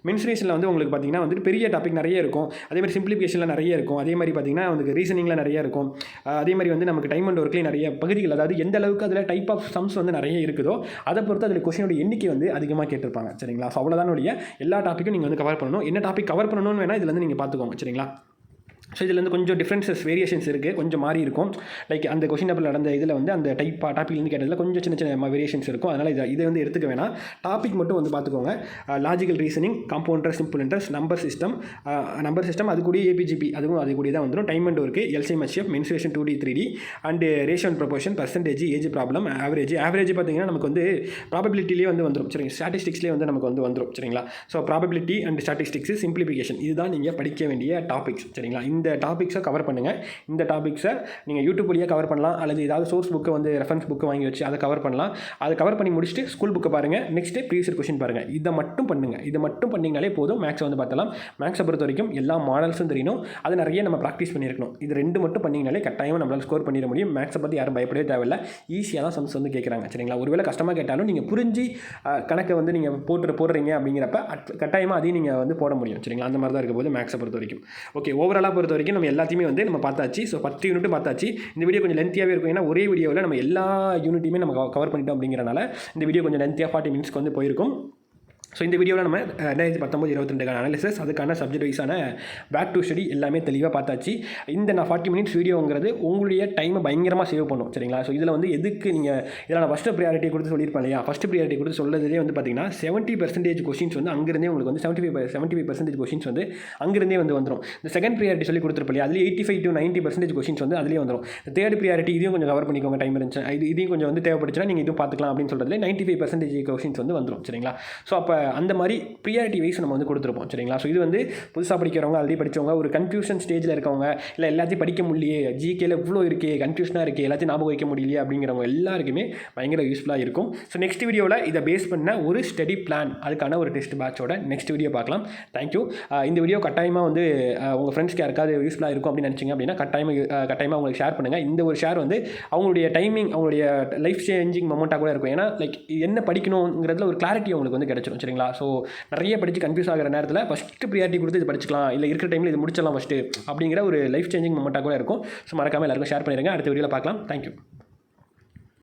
மென்சுரேஷனில் வந்து உங்களுக்கு பார்த்தீங்கன்னா வந்து பெரிய டாபிக் நிறைய இருக்கும். அதேமாதிரி சிம்பிளிஃபிகேஷனில் நிறைய இருக்கும். அதே மாதிரி பார்த்தீங்கன்னா உங்களுக்கு ரீசனிங்கில் நிறைய இருக்கும். அதே மாதிரி வந்து நமக்கு டைம் அண்ட் ஒர்க்லேயும் நிறைய பகுதிகள், அதாவது எந்த அளவுக்கு அதில் டைப் ஆஃப் சம்ஸ் வந்து நிறைய இருக்குதோ அதை பொறுத்து அதில் கொஸ்டினோட எண்ணிக்கை வந்து அதிகமாக கேட்டிருப்பாங்க. சரிங்களா? ஸோ அவ்வளோதான் எல்லா டாப்பிக்கும் நீங்கள் வந்து கவர் பண்ணணும். என்ன டாபிக் கவர் பண்ணணும்னு வேணால் இதில் வந்து நீங்கள் பார்த்துக்கோங்க. சரிங்களா? ஸோ இதில் வந்து கொஞ்சம் டிஃப்ரென்சஸ் வேரியேஷன்ஸ் இருக்குது. கொஞ்சம் மாறி இருக்கும். லைக் அந்த கொஸ்டின் பேப்பர் நடந்த இதில் வந்து அந்த டாப்பிக்லேருந்து கேட்டதில் கொஞ்சம் சின்ன சின்ன வேரியேஷன்ஸ் இருக்கும். அதனால் இதை வந்து எடுத்துக்க வேணாம். டாபிக் மட்டும் வந்து பார்த்துக்கோங்க. Logical reasoning, compound interest, simple interest, number system அது கூட ஏபிஜிபி அது கூட தான் வந்துடும். Time and work, LCM, HF, mensuration 2D 3D and ratio and proportion, percentage, age problem, average பார்த்தீங்கன்னா நமக்கு வந்து ப்ராபபிலிட்டிலேயே வந்து வந்துடும். சரிங்க? ஸ்டாட்டிஸ்டிக்ஸ்லேயே வந்து நமக்கு வந்து வந்துடும். சரிங்களா? So probability and statistics, simplification இதுதான் நீங்கள் படிக்க வேண்டிய டாபிக்ஸ். சரிங்களா? இந்த டாபிக்ஸை கவர் பண்ணுங்கள். இந்த டாபிக்ஸை நீங்கள் யூடியூப் வழியாக கவர் பண்ணலாம். அல்லது ஏதாவது சோர்ஸ் புக்கை வந்து ரெஃபரன்ஸ் புக்கு வாங்கி வச்சு அதை கவர் பண்ணலாம். அதை கவர் பண்ணி முடிச்சுட்டு ஸ்கூல் புக்கை பாருங்கள். நெக்ஸ்ட்டு ப்ரீவியஸ் கொஸ்டின் பாருங்கள். இதை மட்டும் பண்ணுங்கள். இதை மட்டும் பண்ணிங்கனாலே போதும். மேக்ஸை வந்து பார்த்தலாம். மேக்ஸை பொறுத்த வரைக்கும் எல்லா மாடல்ஸும் தெரியணும். அது நிறைய நம்ம ப்ராக்டிஸ் பண்ணியிருக்கணும். இது ரெண்டு மட்டும் பண்ணிங்கனாலே கட்டாயமாக நம்மளால் ஸ்கோர் பண்ணிட முடியும். மேக்ஸை பற்றி யாரும் பயப்படவே தேவையில்லை. ஈஸியாக தான் சம்ஸ் வந்து கேட்குறாங்க. சரிங்களா? ஒருவேளை கஷ்டமாக கேட்டாலும் நீங்கள் புரிஞ்சு கணக்கை வந்து நீங்கள் போடுறீங்க அப்படிங்கிறப்ப கட்டாயமாக அதையும் நீங்கள் வந்து போட முடியும். சரிங்களா? அந்த மாதிரி தான் இருக்க போது மேக்ஸை பொறுத்த வரைக்கும். ஓகே, ஓவராலாக பொறுத்த வரைக்கும் நம்ம எல்லாத்தையுமே வந்து நம்ம பார்த்தாச்சு. ஸோ 10 யூனிட் பார்த்தாச்சு. இந்த வீடியோ கொஞ்சம் லென்த்தியாகவே இருக்கும். ஏன்னா ஒரே வீடியோவில் நம்ம எல்லா யூனிட்டையுமே நம்ம கவர் பண்ணிட்டோம் அப்படிங்கிறனால இந்த வீடியோ கொஞ்சம் லென்த்தியாக 40 மினிட்ஸ்க்கு வந்து போயிருக்கும். ஸோ இந்த வீடியோவில் நம்ம 2019-22 அனாலிசிஸ், அதுக்கான சப்ஜெக்ட் வைஸான பேக் டு ஸ்டடி எல்லாமே தெளிவாக பார்த்தாச்சு. இந்த நான் 40 மினிட்ஸ் வீடியோங்கிறது உங்களுடைய டைமை பயங்கரமாக சேவ் பண்ணும். சரிங்களா? ஸோ இதில் வந்து எதுக்கு நீங்கள் இதில் நான் ஃபஸ்ட்டு ப்ரியாரிட்டி கொடுத்து சொல்லியிருப்பேன் இல்லையா? ஃபஸ்ட்டு ப்ரியாரிட்டி கொடுத்து சொல்கிறதுலேயே வந்து பார்த்தீங்கன்னா 70% கொஸ்டின்ஸ் வந்து அங்கேருந்தே உங்களுக்கு வந்து 75% கொஸ்டின்ஸ் வந்து அங்கேருந்தே வந்து வந்துடும். இந்த செகண்ட் ப்ரியாரிட்டி சொல்லி கொடுத்துருப்போம் இல்லையா? அதில் 85 to 90% கொஸ்டின்ஸ் வந்து அதிலே வந்துடும். தேர்ட் ப்ரியாரிட்டி இதையும் கொஞ்சம் கவர் பண்ணிக்கோங்க. டைம் இருந்துச்சு இதையும் கொஞ்சம் வந்து தேவைப்படுச்சுன்னா நீங்கள் இதுவும் பார்த்துக்கலாம் அப்படின்னு சொல்கிறதுல 95% கொஸ்டின்ஸ் வந்து வந்துடும். சரிங்களா? ஸோ அப்போ அந்த மாதிரி ப்ரியாரிட்டி வைஸ் நம்ம வந்து கொடுத்துருப்போம். சரிங்களா? ஸோ இது வந்து புதுசாக படிக்கிறவங்க, ஆல்ரெடி படித்தவங்க, ஒரு கன்ஃபியூஷன் ஸ்டேஜில் இருக்கவங்க, இல்லை எல்லாத்தையும் படிக்க முடியலையே, ஜிகேல இவ்வளோ இருக்கே, கன்ஃபியூஷனாக இருக்குது, எல்லாத்தையும் ஞாபகம் வைக்க முடியலையே அப்படிங்கிறவங்க எல்லாருக்குமே பயங்கர யூஸ்ஃபுல்லாக இருக்கும். ஸோ நெக்ஸ்ட் வீடியோவில் இதை பேஸ் பண்ண ஒரு ஸ்டடி பிளான், அதுக்கான ஒரு டெஸ்ட் பேட்சோட நெக்ஸ்ட் வீடியோ பார்க்கலாம். தேங்க்யூ. இந்த வீடியோ கட்டாயமாக வந்து உங்கள் ஃப்ரெண்ட்ஸ்க்கு யாருக்காவது யூஸ்ஃபுல்லாக இருக்கும் அப்படின்னு நினச்சிங்க அப்படின்னா கட்டாயமாக உங்களுக்கு ஷேர் பண்ணுங்கள். இந்த ஒரு ஷேர் வந்து அவங்களுடைய டைமிங், அவங்களுடைய லைஃப் சேஞ்சிங் மொமெண்ட்டாக கூட இருக்கும். ஏன்னா லைக் என்ன படிக்கணுங்கிறதுல ஒரு கிளாரிட்டி உங்களுக்கு வந்து கிடச்சிடும். சரிங்களா? ஸோ நிறைய படித்து கன்ஃபியூஸ் ஆகிற நேரத்தில் ஃபஸ்ட்டு ப்ரியாரிட்டி கொடுத்து இது படிச்சிக்கலாம், இல்லை இருக்கிற டைமில் இது முடிச்சிடலாம் ஃபஸ்ட்டு அப்படிங்கிற ஒரு லைஃப் சேஞ்சிங் மொமெண்ட்டாக கூட இருக்கும். ஸோ மறக்காமல் எல்லாருக்கும் ஷேர் பண்ணிடுங்க. அடுத்த வீடியோவில் பார்க்கலாம். தேங்க்யூ.